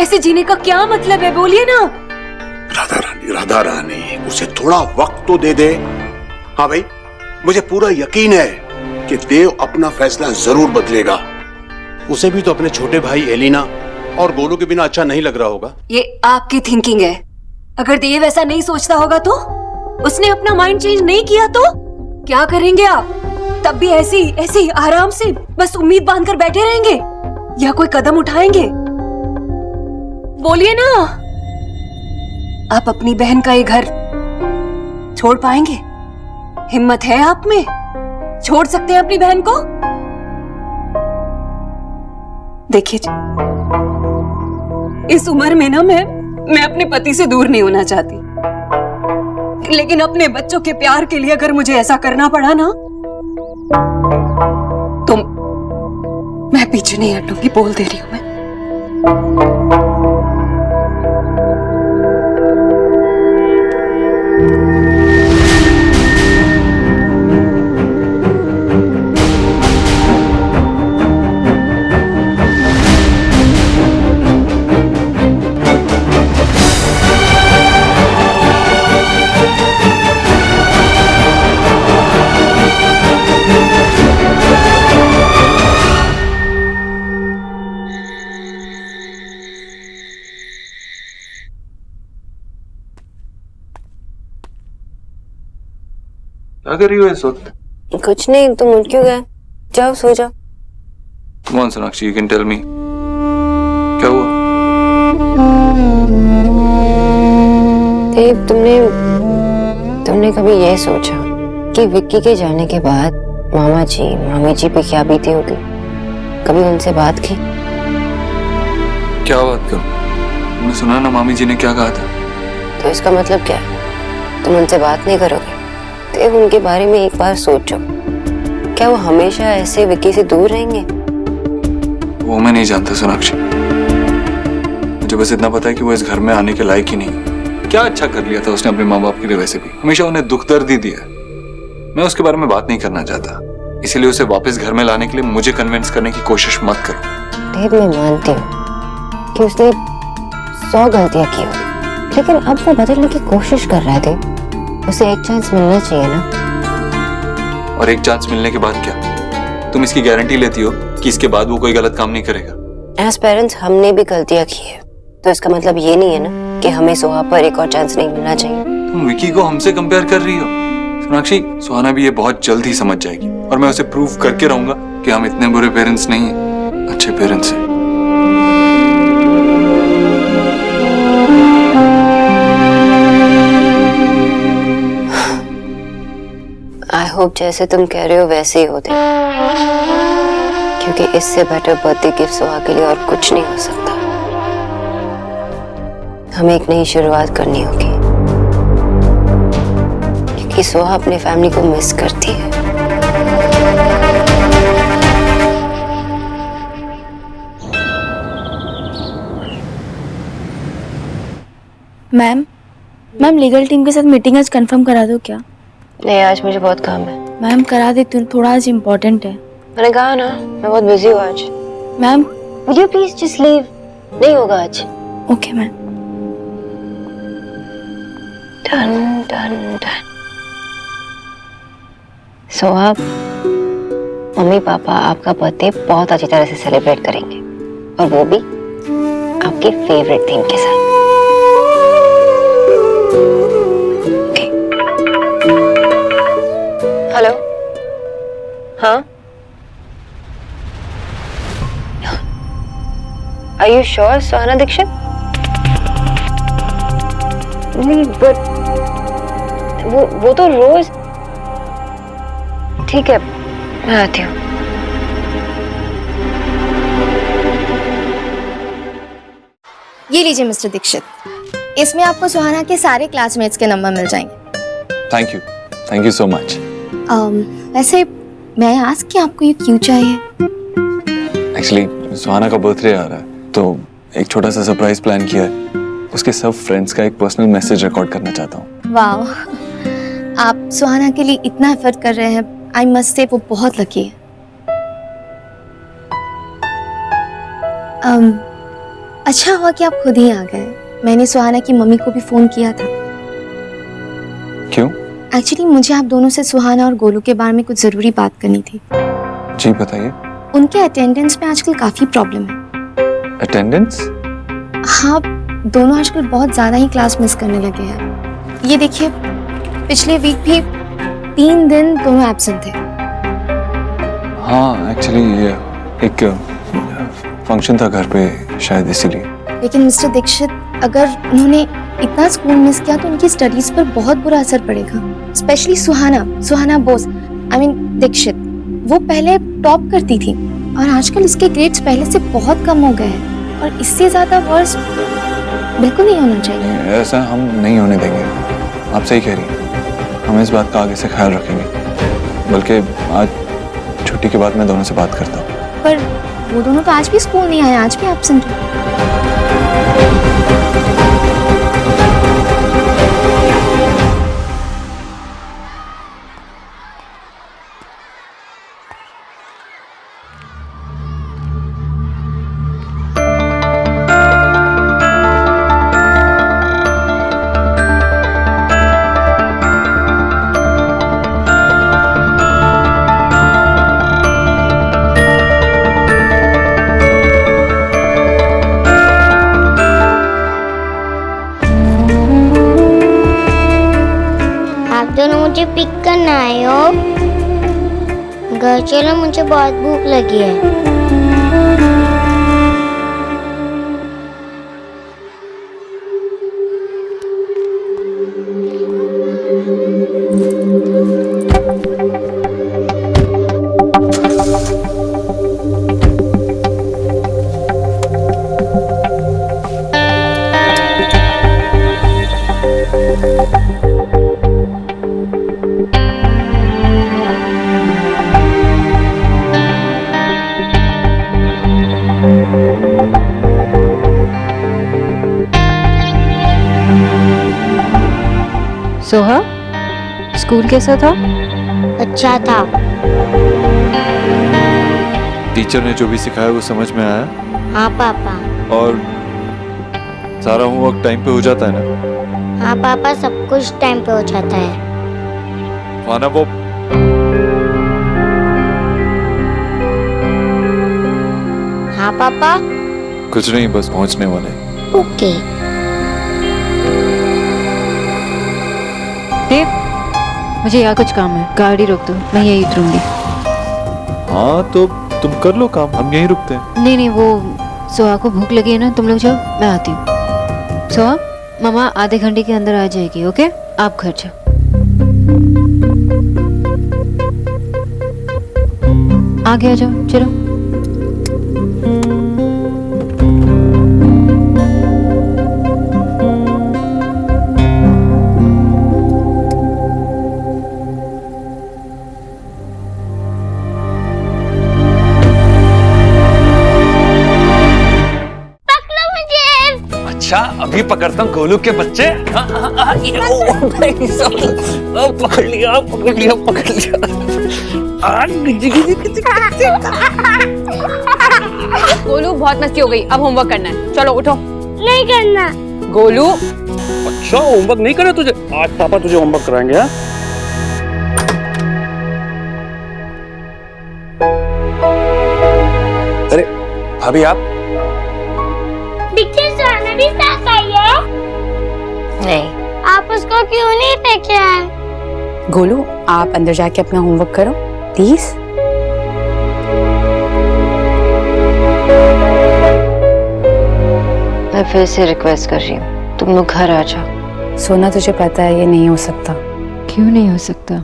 ऐसे जीने का क्या मतलब है? बोलिए ना। राधा रानी, उसे थोड़ा वक्त तो दे दे। हाँ भाई, मुझे पूरा यकीन है कि देव अपना फैसला जरूर बदलेगा। उसे भी तो अपने छोटे भाई एलिना और गोलू के बिना अच्छा नहीं लग रहा होगा। ये आपकी थिंकिंग है। अगर देव ऐसा नहीं सोचता होगा तो, उसने अपना माइंड चेंज नहीं किया तो क्या करेंगे आप? तब भी ऐसी आराम से बस उम्मीद बांधकर बैठे रहेंगे या कोई कदम उठाएंगे? बोलिए ना। आप अपनी बहन का ये घर छोड़ पाएंगे? हिम्मत है आप में? छोड़ सकते हैं अपनी बहन को? देखिए, इस उम्र में ना मैं अपने पति से दूर नहीं होना चाहती, लेकिन अपने बच्चों के प्यार के लिए अगर मुझे ऐसा करना पड़ा ना, तो मैं पीछे नहीं हटूंगी। बोल दे रही हूं मैं। क्या कर रही हो इस वक्त? कुछ नहीं, तुम उठ क्यों गए? जाओ सो जाओ। Come on, Sonakshi, you can tell me. क्या हुआ? देव, तुमने कभी ये सोचा कि विक्की के जाने के बाद मामा जी मामी जी पे क्या बीती होगी? कभी उनसे बात की? क्या बात करूं? तुमने सुना ना मामी जी ने क्या कहा था? तो इसका मतलब क्या है? तुम उनसे बात नहीं करोगे? देव, उनके बारे में एक बार सोचो। क्या वो हमेशा ऐसे विक्की से दूर रहेंगे? वो मैं नहीं जानता सोनाक्षी, मुझे बस इतना पता है कि वो इस घर में आने के लायक ही नहीं। क्या अच्छा कर लिया था उसने अपने माँ बाप के लिए? वैसे भी हमेशा उन्हें दुख दर्द ही दिया। मैं उसके बारे में बात नहीं करना चाहता, इसीलिए उसे वापस घर में लाने के लिए मुझे कन्विंस करने की कोशिश मत करो। देव, मैं मानती हूँ कि उसने 100 गलतियां की होगी, लेकिन अब वो बदलने की कोशिश कर रहा है। देव, उसे एक चांस मिलना चाहिए ना। और एक चांस मिलने के बाद क्या तुम इसकी गारंटी लेती हो कि इसके बाद वो कोई गलत काम नहीं करेगा? एज पेरेंट्स हमने भी गलतियां की है, तो इसका मतलब ये नहीं है ना कि हमें सोहा पर एक और चांस नहीं मिलना चाहिए। तुम विकी को हमसे कंपेयर कर रही हो। सोनाक्षी, सुहाना भी ये बहुत जल्द ही समझ जाएगी और मैं उसे प्रूव करके रहूंगा कि हम इतने बुरे पेरेंट्स नहीं हैं, अच्छे पेरेंट्स हैं। आई होप जैसे तुम कह रहे हो वैसे ही होते, क्योंकि इससे बेटर बर्थडे गिफ्ट सुहा के लिए और कुछ नहीं हो सकता। हमें एक नई शुरुआत करनी होगी, क्योंकि सुहा अपनी फैमिली को मिस करती है। मैम लीगल टीम के साथ मीटिंग आज कंफर्म करा दो क्या? नहीं, आज मुझे बहुत काम है। मैम करा देती हूँ, थोड़ा आज इम्पोर्टेंट है। मैंने कहा ना, मैं बहुत बिजी हूँ आज। Ma'am Would you please just leave? नहीं होगा आज। Okay ma'am. Done done done. So आप मम्मी पापा आपका बर्थडे बहुत अच्छी तरह से सेलिब्रेट करेंगे, और वो भी आपके फेवरेट थीम के साथ। हेलो, हाँ, Are you sure, सुहाना दीक्षित? नहीं, but वो तो रोज। ठीक है, मैं आती हूँ। ये लीजिए मिस्टर दीक्षित, इसमें आपको सुहाना के सारे क्लासमेट्स के नंबर मिल जाएंगे। Thank you so much. वैसे मैं आज कि आपको ये क्यों चाहिए? एक्चुअली सुहाना का बर्थडे आ रहा है, तो एक छोटा सा सरप्राइज प्लान किया है। उसके सब फ्रेंड्स का एक पर्सनल मैसेज रिकॉर्ड करना चाहता हूँ। वाह, आप सुहाना के लिए इतना एफर्ट कर रहे हैं, आई मस्ट से वो बहुत लकी है। अच्छा हुआ कि आप खुद ही आ गए। मैंने सुहाना की मम्मी को भी फोन किया था। क्यों? एक्चुअली मुझे आप दोनों से सुहाना और गोलू के बारे में कुछ जरूरी बात करनी थी। जी बताइए। उनके अटेंडेंस में आजकल काफी प्रॉब्लम है। अटेंडेंस? हाँ, दोनों आजकल बहुत ज्यादा ही क्लास मिस करने लगे हैं। ये देखिए, पिछले वीक भी 3 दिन दोनों एब्सेंट थे। हाँ, एक्चुअली ये एक फंक्शन था घर पे, शायद इसीलिए। लेकिन मिस्टर दीक्षित, अगर उन्होंने इतना स्कूल मिस किया तो उनकी स्टडीज पर बहुत बुरा असर पड़ेगा। Specially Suhana Bose, I mean Dikshit, वो पहले टॉप करती थी और आजकल उसके ग्रेड्स पहले से बहुत कम हो गए हैं, और इससे ज्यादा वर्स बिल्कुल नहीं होना चाहिए। ऐसा हम नहीं होने देंगे। आप सही कह रही हैं, हम इस बात का आगे से ख्याल रखेंगे। बल्कि आज छुट्टी के बाद मैं दोनों से बात करता हूँ। पर वो दोनों तो आज भी स्कूल नहीं आए, आज भी एब्सेंट है। मुझे पिक करना है हो। घर चलो, मुझे बहुत भूख लगी है। सोहा, स्कूल कैसा था? अच्छा था। टीचर ने जो भी सिखाया वो समझ में आया? हाँ पापा। और सारा होमवर्क टाइम पे हो जाता है ना? हाँ पापा, सब कुछ टाइम पे हो जाता है। सुहाना, वो हाँ पापा। कुछ नहीं, बस पहुंचने वाले। ओके। देव, मुझे यहाँ कुछ काम है, गाड़ी रोक दो, मैं यहीं उतरूंगी। हाँ तो तुम कर लो काम, हम यहीं रुकते हैं। नहीं नहीं, वो सोहा को भूख लगी है ना, तुम लोग जाओ, मैं आती हूँ। सोहा, मामा आधे घंटे के अंदर आ जाएगी, ओके? आप घर जाओ। आगे आ जाओ, चलो। अच्छा अभी पकड़ता हूँ गोलू के बच्चे। पकड़ लिया पकड़ लिया पकड़ लिया। गोलू बहुत मस्ती हो गई, अब होमवर्क करना है, चलो उठो। नहीं करना। गोलू, अच्छा होमवर्क नहीं करना तुझे? आज पापा तुझे होमवर्क कराएंगे। हाँ अरे भाभी आप देखिए सुहाना भी साथ आई है। नहीं, आप उसको क्यों नहीं लेके आए? गोलू आप अंदर जाके अपना होमवर्क करो प्लीज। मैं फिर से रिक्वेस्ट कर रही हूँ, तुम लोग घर आ जाओ। सोना तुझे पता है ये नहीं हो सकता। क्यों नहीं हो सकता?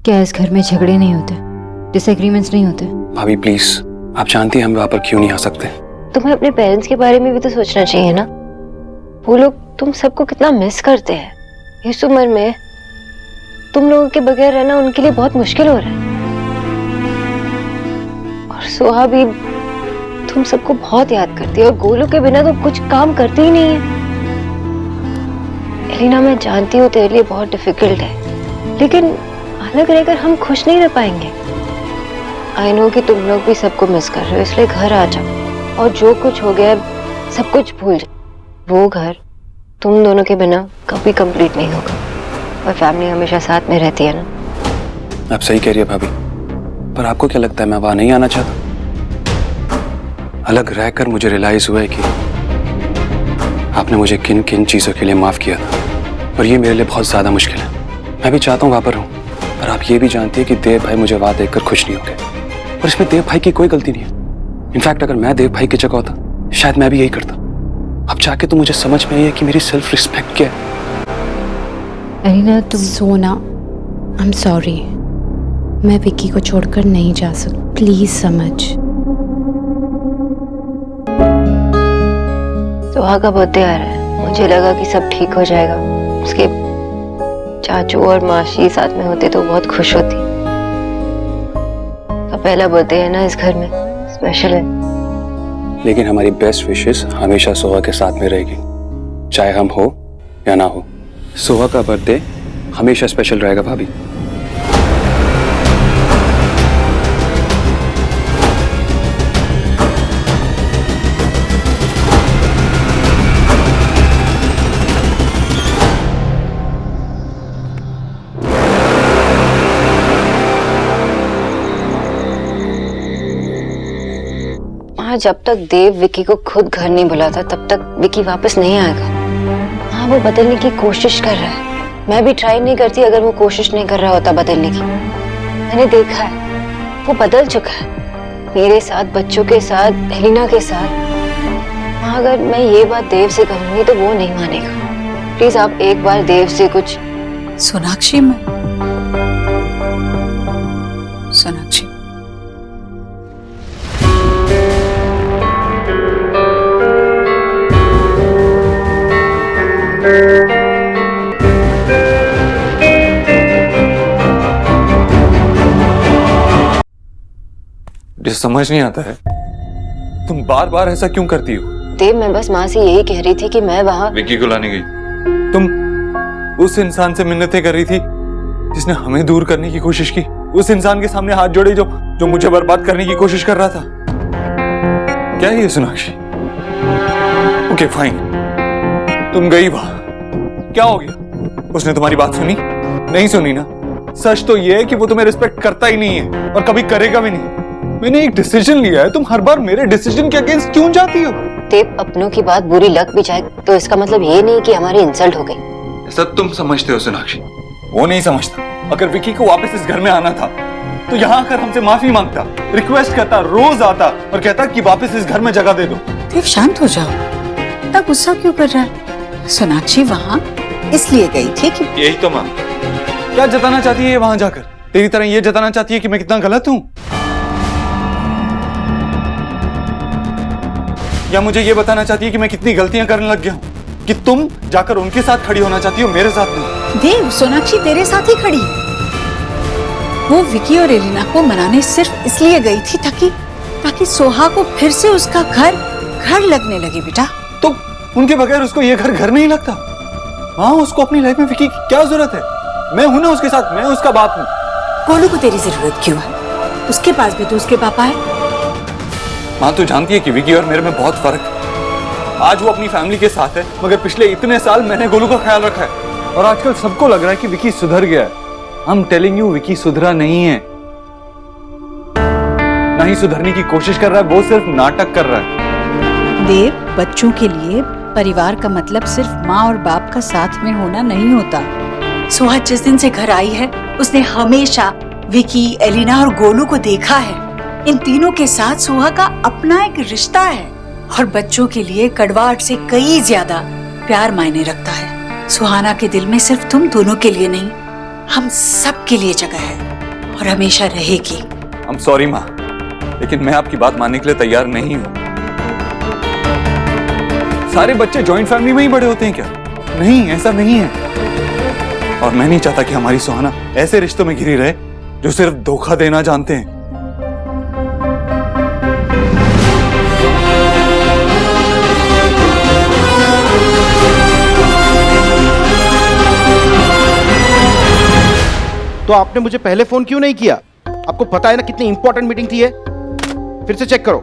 क्या इस घर में झगड़े नहीं होते, डिसएग्रीमेंट्स नहीं होते? भाभी प्लीज, आप जानती हैं हम वहाँ पर क्यों नहीं आ सकते। तुम्हें अपने पेरेंट्स के बारे में भी तो सोचना चाहिए ना। वो लोग तुम सबको कितना मिस करते हैं। इस उम्र में तुम लोगों के बगैर रहना उनके लिए बहुत मुश्किल हो रहा है। और सोहा भी तुम सबको बहुत याद करती है, और गोलू के बिना तो कुछ काम करती ही नहीं है। एलिना, मैं जानती हूँ तेरे लिए बहुत डिफिकल्ट है, लेकिन अलग रहकर हम खुश नहीं रह पाएंगे। आई नो कि तुम लोग भी सबको मिस कर रहे हो, इसलिए घर आ जाओ और जो कुछ हो गया सब कुछ भूल जाओ। वो घर तुम दोनों के बिना कभी कंप्लीट नहीं होगा, और फैमिली हमेशा साथ में रहती है ना। आप सही कह रही है भाभी, पर आपको क्या लगता है मैं वहां नहीं आना चाहता? अलग रहकर मुझे रियलाइज हुआ है कि आपने मुझे किन किन चीजों के लिए माफ किया था, और ये मेरे लिए बहुत ज्यादा मुश्किल है। मैं भी चाहता हूँ वहां पर रहूं, पर आप ये भी जानती है कि देव भाई मुझे वहां देखकर खुश नहीं हो गए, और इसमें देव भाई की कोई गलती नहीं है। इनफैक्ट अगर मैं देव भाई की जगह होता शायद मैं भी यही करता। अब जाके तो मुझे समझ में आई है कि मेरी सेल्फ रिस्पेक्ट क्या है। एलिना, तुम सोना, आई एम सॉरी, मैं विक्की को छोड़कर नहीं जा सकती, प्लीज समझ। सोहा का बर्थडे आ रहा है, मुझे लगा कि सब ठीक हो जाएगा। उसके चाचू और मासी साथ में होते तो बहुत खुश होती। तो पहला बर्थडे है ना इस घर में, स्पेशल है। लेकिन हमारी बेस्ट विशेस हमेशा सोहा के साथ में रहेगी, चाहे हम हो या ना हो। सोहा का बर्थडे हमेशा स्पेशल रहेगा भाभी। जब तक देव विक्की को खुद घर नहीं बुलाता तब तक विक्की वापस नहीं आएगा। हाँ, वो बदलने की कोशिश कर रहा है, मैं भी ट्राई नहीं करती अगर वो कोशिश नहीं कर रहा होता बदलने की। मैंने देखा है वो बदल चुका है, मेरे साथ, बच्चों के साथ, एलिना के साथ। हाँ, अगर मैं ये बात देव से कहूंगी तो वो नहीं मानेगा। प्लीज आप एक बार देव से कुछ। सोनाक्षी, मैं सोनाक्षी, समझ नहीं आता है तुम बार बार ऐसा क्यों करती हो। देव, मैं बस माँ से यही कह रही थी कि मैं वहाँ विक्की को लाने गई, तुम उस इंसान से मिन्नतें कर रही थी जिसने हमें दूर करने की कोशिश की, उस इंसान के सामने हाथ जोड़े जो मुझे बर्बाद करने की कोशिश कर रहा था। क्या है ये सोनाक्षी? ओके फाइन, तुम गई वहां, क्या हो गया? उसने तुम्हारी बात सुनी? नहीं सुनी ना। सच तो ये है कि वो तुम्हें रिस्पेक्ट करता ही नहीं है और कभी करेगा भी नहीं। मैंने एक डिसीजन लिया है, तुम हर बार मेरे डिसीजन के अगेंस्ट क्यों जाती हो? देव, अपनों की बात बुरी लग भी जाए तो इसका मतलब ये नहीं कि हमारी इंसल्ट हो गई। ऐसा तुम समझते हो सोनाक्षी, वो नहीं समझता। अगर विकी को वापस इस घर में आना था तो यहाँ आकर हमसे माफी मांगता, रिक्वेस्ट करता, रोज आता और कहता कि वापस इस घर में जगह दे दो। देव शांत हो जाओ, इतना गुस्सा क्यों कर रहा है? सोनाक्षी वहाँ इसलिए गई थी कि यही तो माँ, क्या जताना चाहती है वहां जाकर? तेरी तरह ये जताना चाहती है कि मैं कितना गलत हूँ, या मुझे ये बताना चाहती है कि मैं कितनी गलतियां करने लग गया हूँ कि तुम जाकर उनके साथ खड़ी होना चाहती हो, मेरे साथ नहीं। देव, सोनाक्षी तेरे साथ ही खड़ी। वो विकी और एलिना को मनाने सिर्फ इसलिए गई थी ताकि सोहा को फिर से उसका घर लगने लगे बेटा। तो उनके बगैर उसको ये घर नहीं लगता। हाँ, उसको अपनी लाइफ में विकी की क्या जरूरत है? मैं हूं ना उसके साथ, मैं उसका बाप हूँ। गोलू को तेरी जरूरत क्यों है? उसके पास भी तो उसके पापा है। माँ तू जानती है कि विकी और मेरे में बहुत फर्क है। आज वो अपनी फैमिली के साथ है, मगर पिछले इतने साल मैंने गोलू का ख्याल रखा है और आजकल सबको लग रहा है कि विकी सुधर गया है। I'm telling you, विकी सुधरा नहीं है, नहीं सुधरने की कोशिश कर रहा है, वो सिर्फ नाटक कर रहा है। देव, बच्चों के लिए परिवार का मतलब सिर्फ माँ और बाप का साथ में होना नहीं होता। सोहा जिस दिन से घर आई है उसने हमेशा विकी, एलिना और गोलू को देखा है। इन तीनों के साथ सोहा का अपना एक रिश्ता है और बच्चों के लिए कड़वाहट से कई ज्यादा प्यार मायने रखता है। सुहाना के दिल में सिर्फ तुम दोनों के लिए नहीं, हम सब के लिए जगह है और हमेशा रहेगी। I'm sorry माँ, लेकिन मैं आपकी बात मानने के लिए तैयार नहीं हूँ। सारे बच्चे जॉइंट फैमिली में ही बड़े होते हैं क्या? नहीं, ऐसा नहीं है। और मैं नहीं चाहता कि हमारी सुहाना ऐसे रिश्तों में घिरी रहे जो सिर्फ धोखा देना जानते हैं। तो आपने मुझे पहले फोन क्यों नहीं किया? आपको पता है ना कितनी इंपॉर्टेंट मीटिंग थी ये। फिर से चेक करो।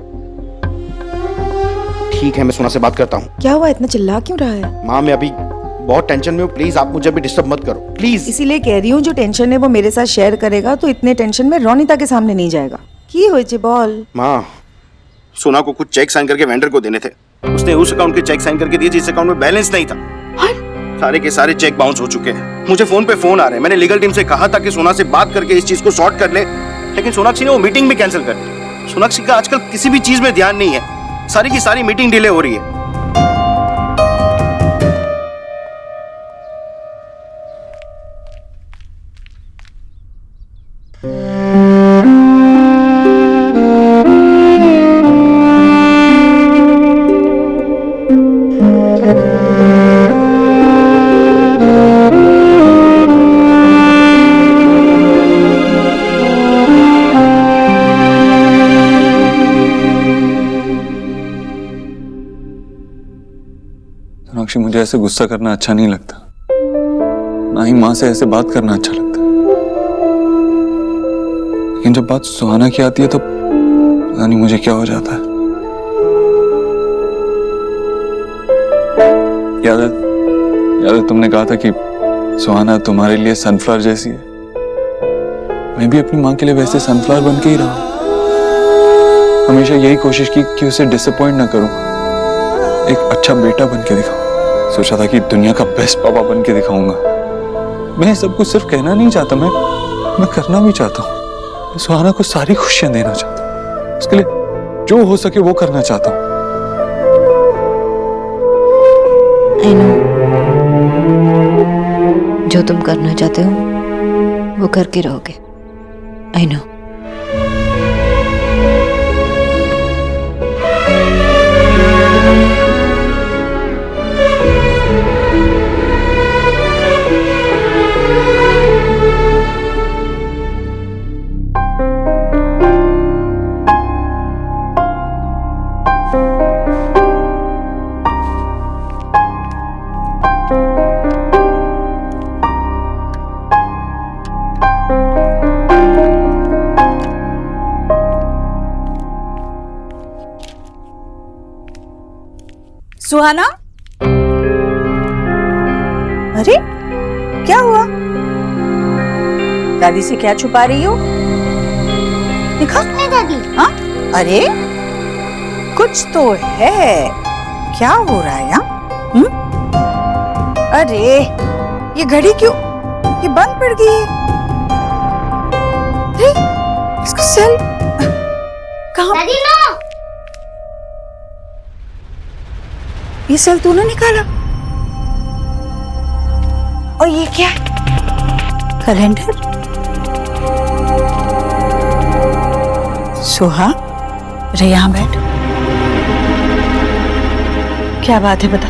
ठीक है, मैं सोना से बात करता हूँ। क्या हुआ, इतना चिल्ला क्यों रहा है? माँ, मैं अभी बहुत टेंशन में हूँ, प्लीज आप मुझे भी डिस्टर्ब मत करो, प्लीज। इसीलिए कह रही हूँ, जो टेंशन है वो मेरे साथ शेयर करेगा तो इतने टेंशन में रोनिता के सामने नहीं जाएगा। की हो बोल। माँ, सोना को कुछ चेक साइन करके वेंडर को देने थे, उसने उस अकाउंट के चेक साइन करके दिए जिस अकाउंट में बैलेंस नहीं था। सारे के सारे चेक बाउंस हो चुके हैं। मुझे फोन पे फोन आ रहे हैं। मैंने लीगल टीम से कहा था कि सोना से बात करके इस चीज को सॉर्ट कर ले, लेकिन सोनाक्षी ने वो मीटिंग भी कैंसिल कर दी। सोनाक्षी का आजकल किसी भी चीज में ध्यान नहीं है, सारी की सारी मीटिंग डिले हो रही है। सोनाक्षी, मुझे ऐसे गुस्सा करना अच्छा नहीं लगता, ना ही माँ से ऐसे बात करना अच्छा लगता। लेकिन जब बात सुहाना की आती है तो पता नहीं मुझे क्या हो जाता है। याद है तुमने कहा था कि सुहाना तुम्हारे लिए सनफ्लावर जैसी है। मैं भी अपनी माँ के लिए वैसे सनफ्लावर बन के ही रहा हूं। हमेशा यही कोशिश की कि उसे डिसअपॉइंट ना करूं, एक अच्छा बेटा बन के दिखाऊं। सोचा था कि दुनिया का बेस्ट पापा बन के दिखाऊंगा। मैं सब कुछ सिर्फ कहना नहीं चाहता, मैं करना भी चाहता हूँ। सुहाना को सारी खुशियां देना चाहता हूँ, उसके लिए जो हो सके वो करना चाहता हूँ। I know, जो तुम करना चाहते हो वो करके रहोगे। I know. सुहाना, अरे क्या हुआ? दादी से क्या छुपा रही हो? दिखा। नहीं दादी। हाँ? अरे कुछ तो है, क्या हो रहा है यहाँ? अरे ये ये बंद पड़ गई है। अरे, इसको सेल कहाँ? दादी नो। ये सेल तूने निकाला? और ये क्या है? कैलेंडर? सुहा, अरे यहाँ बैठ। क्या बात है बता।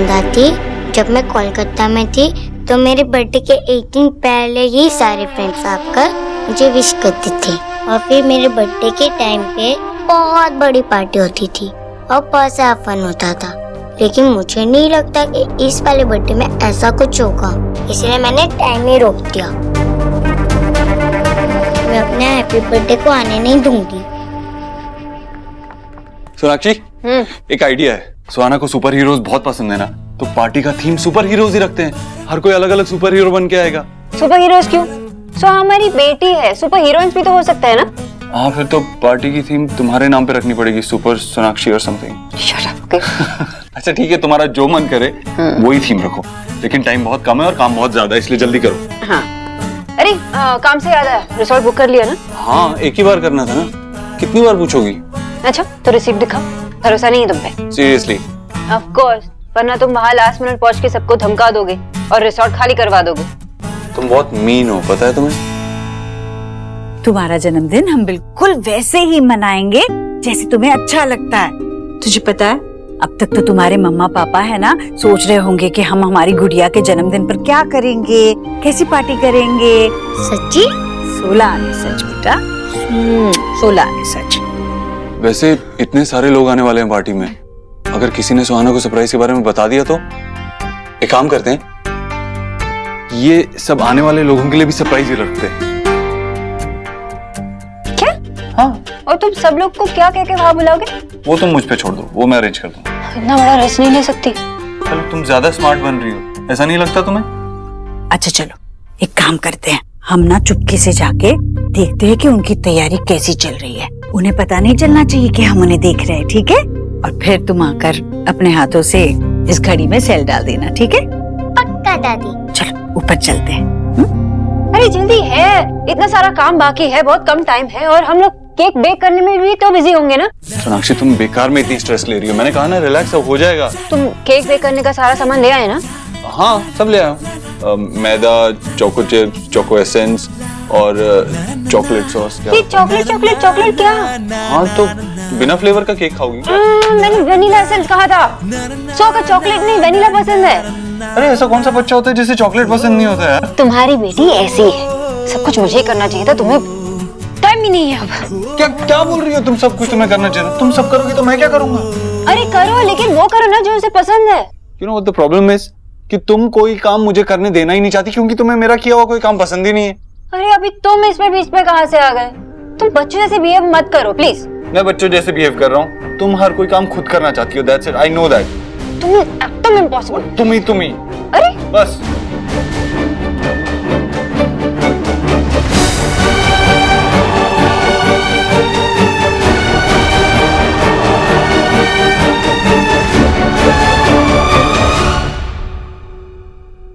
दादी, जब मैं कोलकाता में थी तो मेरे बर्थडे के एक दिन पहले ही सारे फ्रेंड्स आकर मुझे विश करते थे और फिर मेरे बर्थडे के टाइम पे बहुत बड़ी पार्टी होती थी और बहुत सा फन होता था। लेकिन मुझे नहीं लगता कि इस वाले बर्थडे में ऐसा कुछ होगा, इसलिए मैंने टाइम ही रोक दिया। मैं अपने हैप्पी बर्थडे को आने नहीं दूंगी। सोनाक्षी, एक आइडिया है। सुहाना को सुपर हीरोज बहुत पसंद है ना, तो पार्टी का थीम सुपर हीरोज ही रखते हैं। हर कोई अलग अलग सुपर हीरो बन के आएगा। सुपर हीरोज क्यों? सो हमारी बेटी है, सुपर हीरोइंस भी तो हो सकता है ना। हाँ, फिर तो पार्टी की थीम तुम्हारे नाम पे रखनी पड़ेगी, सुपर सोनाक्षी और समथिंग। Shut up. अच्छा ठीक है, तुम्हारा जो मन करे वही थीम रखो, लेकिन टाइम बहुत कम है और काम बहुत ज्यादा है, इसलिए जल्दी करो। हाँ। अरे काम से याद आया, रिसोर्ट बुक कर लिया ना? हाँ, एक ही बार करना था ना, कितनी बार पूछोगी? अच्छा तो रिसीप्ट दिखाओ, भरोसा नहीं है तुम पे। सीरियसली? ऑफ कोर्स, वरना तुम वहाँ लास्ट मिनट पहुँच के सबको धमका दोगे और रिसोर्ट खाली करवा दोगे। तुम बहुत मीन हो, पता है तुम्हें? तुम्हारा जन्मदिन हम बिल्कुल वैसे ही मनाएंगे जैसे तुम्हें अच्छा लगता है। तुझे पता है, अब तक तो तुम्हारे मम्मा पापा है ना सोच रहे होंगे कि हम हमारी गुड़िया के जन्मदिन पर क्या करेंगे, कैसी पार्टी करेंगे। सच्ची? 16 आने सच बेटा, 16 आने सच। वैसे इतने सारे लोग आने वाले हैं पार्टी में, अगर किसी ने सुहाना को सरप्राइज के बारे में बता दिया तो? एक काम करते हैं, ये सब आने वाले लोगों के लिए भी सरप्राइज ही रखते हैं। क्या? हाँ। और तुम सब लोग को क्या कह के वहाँ बुलाओगे? वो तुम मुझ पे छोड़ दो, वो मैं अरेंज कर दूँ। इतना बड़ा रिस्क नहीं ले सकती। चलो, तुम ज्यादा स्मार्ट बन रही हो, ऐसा नहीं लगता तुम्हें? अच्छा चलो, एक काम करते हैं, हम ना चुपके से जाके देखते हैं कि उनकी तैयारी कैसी चल रही है। उन्हें पता नहीं चलना चाहिए कि हम उन्हें देख रहे हैं, ठीक है? और फिर तुम आकर अपने हाथों से इस घड़ी में सेल डाल देना, ठीक है? पक्का दादी। चलो ऊपर चलते हैं। अरे जल्दी है, इतना सारा काम बाकी है, बहुत कम टाइम है और हम लोग केक बेक करने में भी तो बिजी होंगे ना। सोनाक्षी, तुम बेकार में इतनी स्ट्रेस ले रही हो, मैंने कहा ना रिलैक्स हो जाएगा। तुम केक बेक करने का सारा सामान ले आए ना? हाँ, सब ले आया। मैदा, चोको चिप्स, चोको एसेंस और चॉकलेट सॉस। ये चॉकलेट क्या? हाँ, तो बिना फ्लेवर का केक खाओगी? मैंने वेनिला एसेंस कहा था। सो का चॉकलेट नहीं, वेनिला पसंद है। अरे ऐसा कौन सा बच्चा होता है जिसे चॉकलेट पसंद नहीं होता यार? तुम्हारी बेटी ऐसी है, सब कुछ मुझे करना चाहिए था, तुम्हें टाइम ही नहीं है अब। क्या बोल रही हो तुम? सब कुछ तुम्हें करना चाहिए, तुम सब करोगी तो मैं क्या करूंगा? अरे करो, लेकिन वो करो ना जो उसे पसंद है। You know what the problem is? कि तुम कोई काम मुझे करने देना ही नहीं चाहती क्योंकि तुम्हें मेरा किया हुआ कोई काम पसंद ही नहीं है। अरे अभी तुम इसमें बीच में कहाँ से आ गए? तुम बच्चों जैसे बिहेव मत करो प्लीज। मैं बच्चों जैसे बिहेव कर रहा हूँ, तुम हर कोई काम खुद करना चाहती हो, that's it, I know that। तुम इम्पॉसिबल। तुम ही। अरे बस।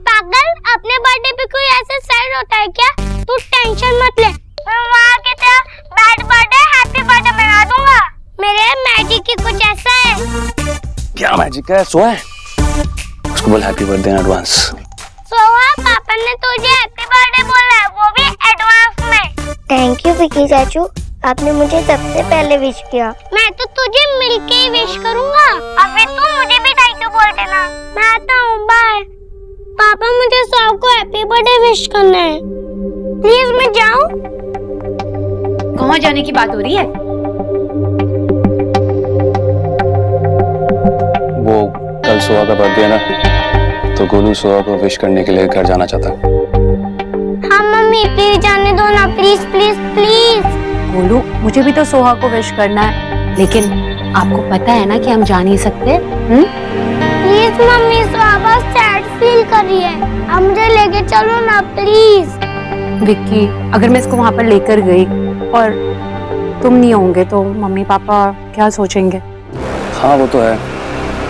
पागल, अपने बर्थडे पे कोई ऐसा सैड होता है क्या? तू टेंशन मत ले, मैं वहाँ की तरह बैड बर्थडे हैप्पी बर्थडे मना दूंगा। मेरे मैजिक ही कुछ ऐसा है। क्या मैजिक है? सोहा है, उसको बोल happy birthday in advance. Soha, पापा ने तुझे हैप्पी बर्थडे बोला है, वो भी एडवांस में। थैंक यू विकी चाचू, आपने मुझे सबसे पहले विश किया। मैं तो तुझे मिलके ही विश करूंगा, अभी तू मुझे भी थैंक यू बोल देना। मैं आता हूँ, बाय। पापा, मुझे सब को हैप्पी बर्थडे विश करना है, प्लीज मैं जाऊँ? कहाँ जाने की बात हो रही है? वो कल सोहा का बर्थडे है ना, तो गोलू सोहा को विश करने के लिए घर जाना चाहता। हाँ मम्मी, प्लीज जाने दो ना, प्लीज प्लीज प्लीज। गोलू, मुझे भी तो सोहा को विश करना है, लेकिन आपको पता है ना कि हम जा नहीं सकते। प्लीज मम्मी, सोहा बहुत सैड फील कर रही है, अब मुझे लेके चलो ना प्लीज। विक्की, अगर मैं इसको वहां पर लेकर गई और तुम नहीं होंगे तो मम्मी पापा क्या सोचेंगे? हाँ वो तो है,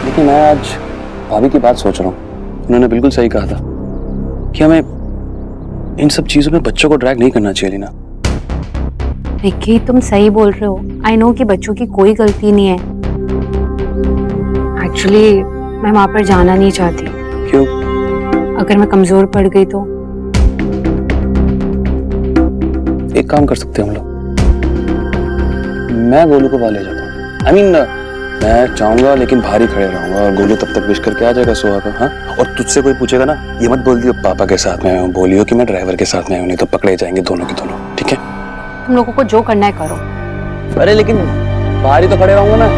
लेकिन मैं आज भाभी की बात सोच रहा हूँ। उन्होंने बिल्कुल सही कहा था कि हमें इन सब चीजों में बच्चों को ड्रैग नहीं करना चाहिए लीना। विक्की तुम सही बोल रहे हो। आई नो कि बच्चों की कोई गलती नहीं है। एक्चुअली मैं वहां पर जाना नहीं चाहती। क्यों? अगर मैं कमजोर पड़ गई तो? एक काम कर सकते हैं हम लोग, मैं गोलू को बाहर ले जाता हूँ। I mean, मैं चाहूंगा लेकिन बाहर ही खड़े रहूंगा और गोलू तब तक विश करके आ जाएगा सुहा को। हाँ, और तुझसे कोई पूछेगा ना, ये मत बोल दियो पापा के साथ में आया हूँ, बोलियो कि मैं ड्राइवर के साथ में आया हूँ, नहीं तो पकड़े जाएंगे दोनों के दोनों। ठीक है? तुम लोगों को जो करना है करो। अरे लेकिन बाहर ही तो खड़े रहूंगा ना।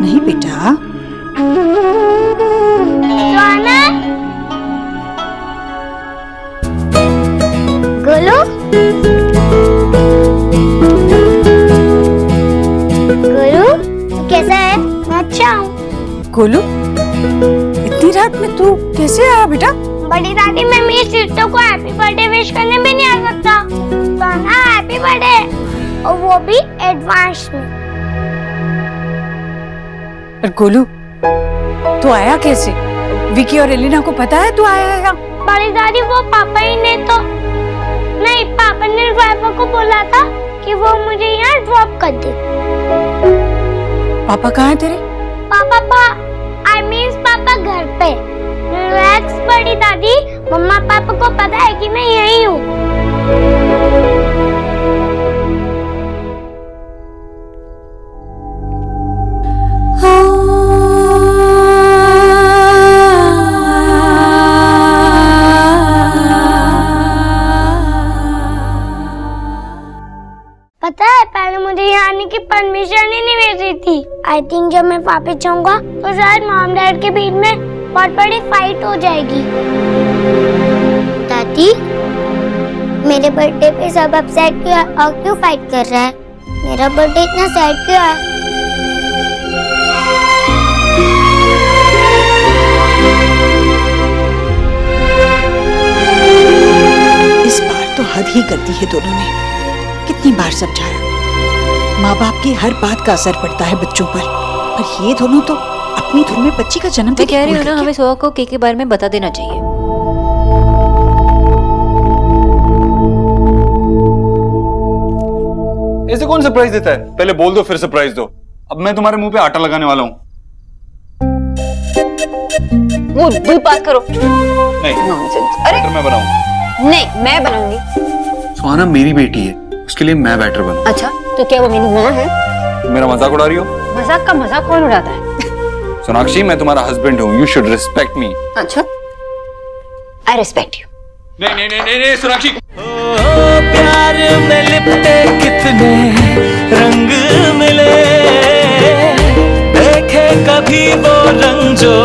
नहीं बेटा, गोलू, गोलू तू कैसा है? मैं अच्छा हूँ। गोलू इतनी रात में तू कैसे आया बेटा? बड़ी दादी, मैं मेरी सिस्टर को हैप्पी बर्थडे विश करने भी नहीं आ सकता। सोना हैप्पी बर्थडे, और वो भी एडवांस में। पर गोलू तू आया कैसे? विकी और एलिना को पता है तू आया है? बड़ी दादी, वो पापा ही ने तो नहीं, पापा ने ड्राइवर को बोला था कि वो मुझे यहाँ ड्रॉप कर दे। पापा कहाँ है तेरे? पापा आई मीन पापा घर पे। रिलैक्स बड़ी दादी, मम्मा पापा को पता है कि मैं यही हूँ। पता है पहले मुझे यहाँ आने की परमिशन ही नहीं मिल रही थी। आई थिंक जब मैं वापस जाऊंगा तो शायद मॉम डैड के बीच में बहुत बड़ी फाइट हो जाएगी। दादी, मेरे बर्थडे पे सब अपसेट क्यों है और क्यों फाइट कर रहा है? मेरा बर्थडे इतना सैड क्यों है? इस बार तो हद ही कर दी है दोनों ने। कितनी बार समझाया, माँ बाप की हर बात का असर पड़ता है बच्चों पर ये दोनों तो अपनी धुन में बच्ची का जन्मदिन कह रही हूँ ना, हमें सोहा को केक के बारे में बता देना चाहिए। ऐसे कौन सरप्राइज देता है? पहले बोल दो फिर सरप्राइज दो। अब मैं तुम्हारे मुंह पे आटा लगाने वाला हूँ। वो दूध बात करो। नहीं, अरे बैटर मैं बनाऊंगा। नहीं, मैं बनाऊंगी। सुहाना मेरी बेटी है, उसके लिए मैं बैटर बनूं। अच्छा, तो क्या वो मेरी माँ है? मेरा मजाक उड़ा रही हो? मजाक का मजाक कौन उड़ाता है? सोनाक्षी, मैं तुम्हारा हस्बैंड हूँ, यू शुड रिस्पेक्ट मी। अच्छा, आई रिस्पेक्ट यू। नहीं नहीं नहीं नहीं, नहीं सोनाक्षी। प्यार में लिपटे कितने रंग मिले, देखे कभी वो रंग जो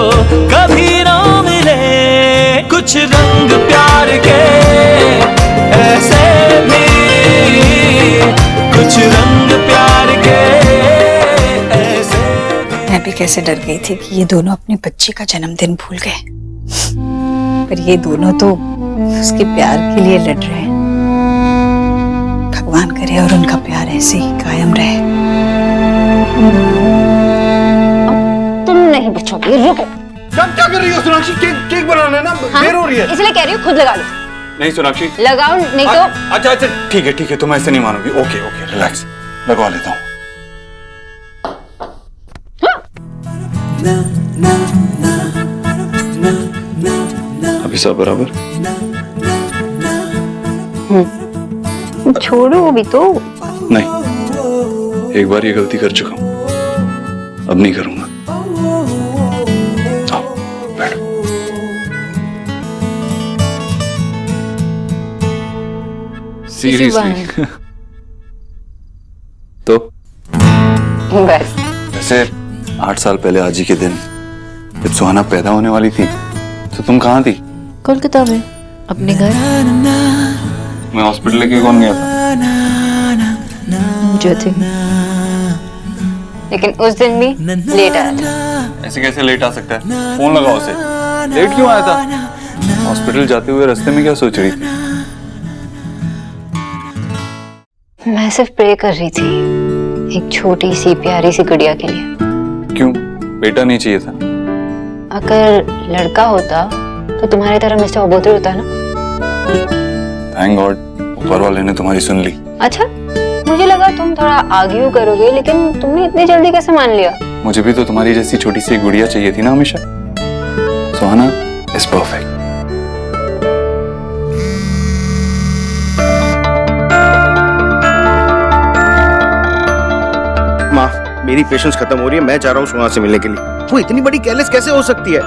कभी ना मिले। कुछ रंग प्यार के ऐसे भी, कुछ रंग प्यार के ऐसे भी। मैं भी कैसे डर गई थी कि ये दोनों अपने बच्चे का जन्मदिन भूल गए, पर ये दोनों तो उसके प्यार के लिए लड़ रहे हैं। भगवान करे और उनका प्यार ऐसे ही कायम रहे। तुम नहीं बचोगे, रुको। क्या कर रही हो सोनाक्षी? केक बनाना है ना, देर हो रही है। इसलिए कह रही हूँ खुद लगा लो। नहीं सोनाक्षी, लगाओ नहीं तो। अच्छा अच्छा ठीक है, तुम ऐसे नहीं मानोगी। ओके ओके, रिलैक्स, लगवा लेता हूँ। अभी सब बराबर? छोड़ो अभी तो। नहीं, एक बार ये गलती कर चुका हूं, अब नहीं करूंगा। आओ बैठो। सीरियसली? तो बस वैसे 8 साल पहले आज ही के दिन जब सुहाना पैदा होने वाली थी तो तुम कहाँ थी? कोलकाता में अपने घर। मैं हॉस्पिटल लेके कौन गया था? जो थे, लेकिन उस दिन भी लेट आया था। ऐसे कैसे लेट आ सकता है? फोन लगाओ उसे। लेट क्यों आया था? हॉस्पिटल जाते हुए रास्ते में क्या सोच रही थी? मैं सिर्फ प्रे कर रही थी, एक छोटी सी प्यारी सी गुड़िया के लिए। क्यों, बेटा नहीं चाहिए था? अगर लड़का होता तो तुम्हारी तरह मिस्टर अबोत्री होता ना। थैंक गॉड, ऊपर वाले ने तुम्हारी सुन ली। अच्छा, मुझे लगा तुम थोड़ा आर्ग्यू करोगे, लेकिन तुमने इतनी जल्दी कैसे मान लिया? मुझे भी तो तुम्हारी जैसी छोटी सी गुड़िया चाहिए थी ना हमेशा। सुहाना इज परफेक्ट। माँ, मेरी पेशेंस खत्म हो रही है, मैं जा रहा हूँ सुहाना से मिलने के लिए। वो इतनी बड़ी केयरलेस कैसे हो सकती है?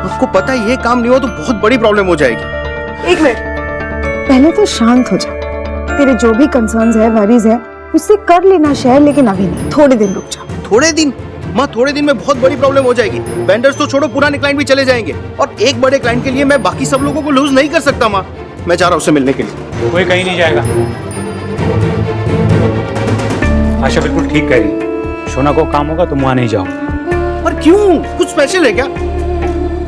उसको पता है ये काम नहीं हो तो बहुत बड़ी प्रॉब्लम हो जाएगी। एक मिनट, पहले तो शांत हो जा। तेरे जो भी कंसर्न्स है, वरीज है, उससे कर लेना शेयर, लेकिन अभी नहीं, थोड़े दिन रुक जा। थोड़े दिन? माँ, थोड़े दिन में बहुत बड़ी प्रॉब्लम हो जाएगी। वेंडर्स तो छोड़ो, पुराने क्लाइंट भी चले जाएंगे, और एक बड़े क्लाइंट के लिए मैं बाकी सब लोगों को लूज नहीं कर सकता। माँ, मैं जा रहा हूँ उससे मिलने के लिए। कोई कहीं नहीं जाएगा। आशा बिल्कुल ठीक कह रही है। सोना को काम होगा तुम वहां नहीं जाओ। पर क्यों, कुछ स्पेशल है क्या?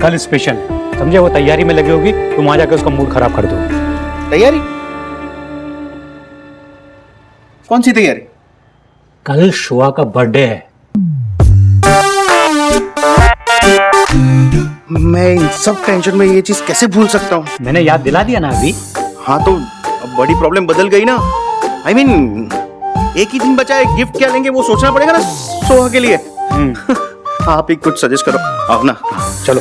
कल स्पेशल है, समझे? वो तैयारी में लगी होगी, तुम वहां जाकर उसका मूड खराब कर दो। तैयारी? कौन सी तैयारी? कल शुआ का बर्थडे है। मैं इन सब टेंशन में ये चीज कैसे भूल सकता हूँ? मैंने याद दिला दिया ना अभी। हाँ, तो अब बड़ी प्रॉब्लम बदल गई ना। I mean, एक ही दिन बचा है, गिफ्ट क्या लेंगे वो सोचना पड़ेगा ना सोहा के लिए। आप ही कुछ सजेस्ट करो। आओ ना, चलो।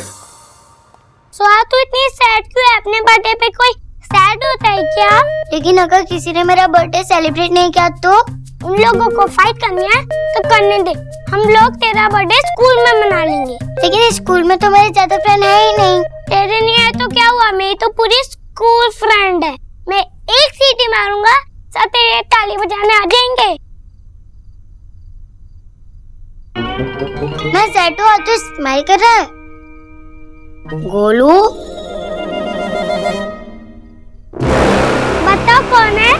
सोहा, तू इतनी सैड क्यों है? अपने बर्थडे पे कोई सैड होता है क्या? लेकिन अगर किसी ने मेरा बर्थडे सेलिब्रेट नहीं किया तो उन लोगों को फाइट करनी है तो करने दे। हम लोग तेरा बर्थडे स्कूल में मना लेंगे। लेकिन स्कूल में तो मेरे ज्यादा फ्रेंड है ही नहीं। तेरे नहीं है तो क्या हुआ, मेरी तो पूरी स्कूल फ्रेंड है। मैं एक सीटी मारूंगा, सब तेरे ताली बजाने आ जाएंगे। मैं सैड हूँ, तो स्माइल कर रहा है। गोलू, बताओ कौन है?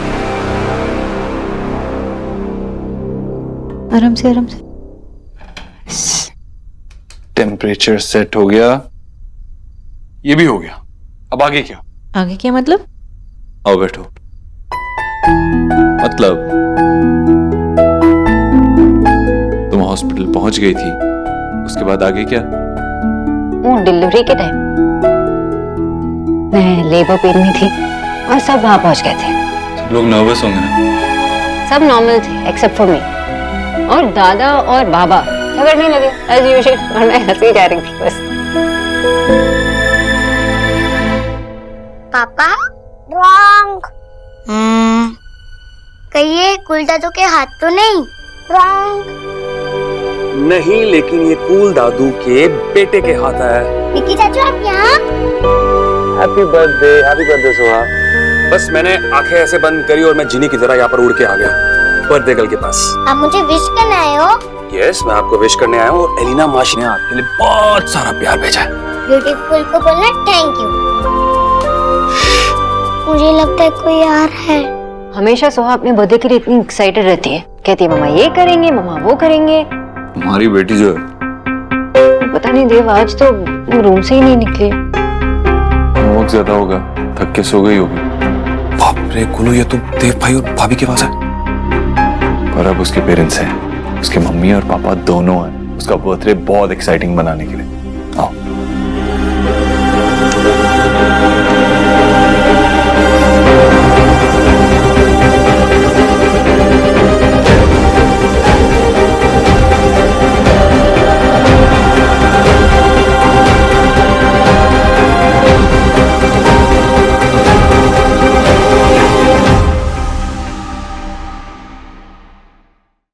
आराम से, आराम से। टेम्परेचर सेट हो गया, ये भी हो गया। अब आगे क्या? आगे क्या मतलब? आओ बैठो। मतलब तुम हॉस्पिटल पहुंच गई थी, उसके बाद आगे क्या? वो डिलीवरी के टाइम मैं लेबर पेन में थी और सब वहां पहुंच गए थे। सब लोग नर्वस होंगे ना? सब नॉर्मल थे एक्सेप्ट फॉर मी। और दादा और बाबा झगड़ने लगे एज यूजुअल, और मैं हंसी जा रही थी बस। पापा, रॉन्ग। कहिए, कूल दादू के हाथ तो नहीं? रॉन्ग। नहीं, लेकिन ये कूल दादू के बेटे के हाथ है। विक्की चाचू, आप यहाँ? Happy birthday Soha. बस मैंने आंखें ऐसे बंद करी और मैं जिनी की तरह यहाँ पर उड़ के आ गया बर्थडे गर्ल के पास। आप मुझे विश करने आए हो? यस, मैं आपको विश करने आया हूँ, और एलिना माशी ने आपके लिए बहुत सारा प्यार भेजा है। ब्यूटीफुल को बोलना थैंक यू। मुझे लगता है कोई आ रहा है। हमेशा सोहा अपने बर्थडे के लिए इतनी एक्साइटेड रहती है, कहती है मम्मा ये करेंगे, मम्मा वो करेंगे। तुम्हारी बेटी जो है, पता नहीं देव, आज तो वो रूम से ही नहीं निकली। होमवर्क ज्यादा होगा, थक के सो गई होगी। बाप रे गुलू, ये तो देव भाई और भाभी के पास है। पर अब उसके पेरेंट्स हैं, उसके मम्मी और पापा दोनों हैं उसका बर्थडे बहुत एक्साइटिंग बनाने के लिए।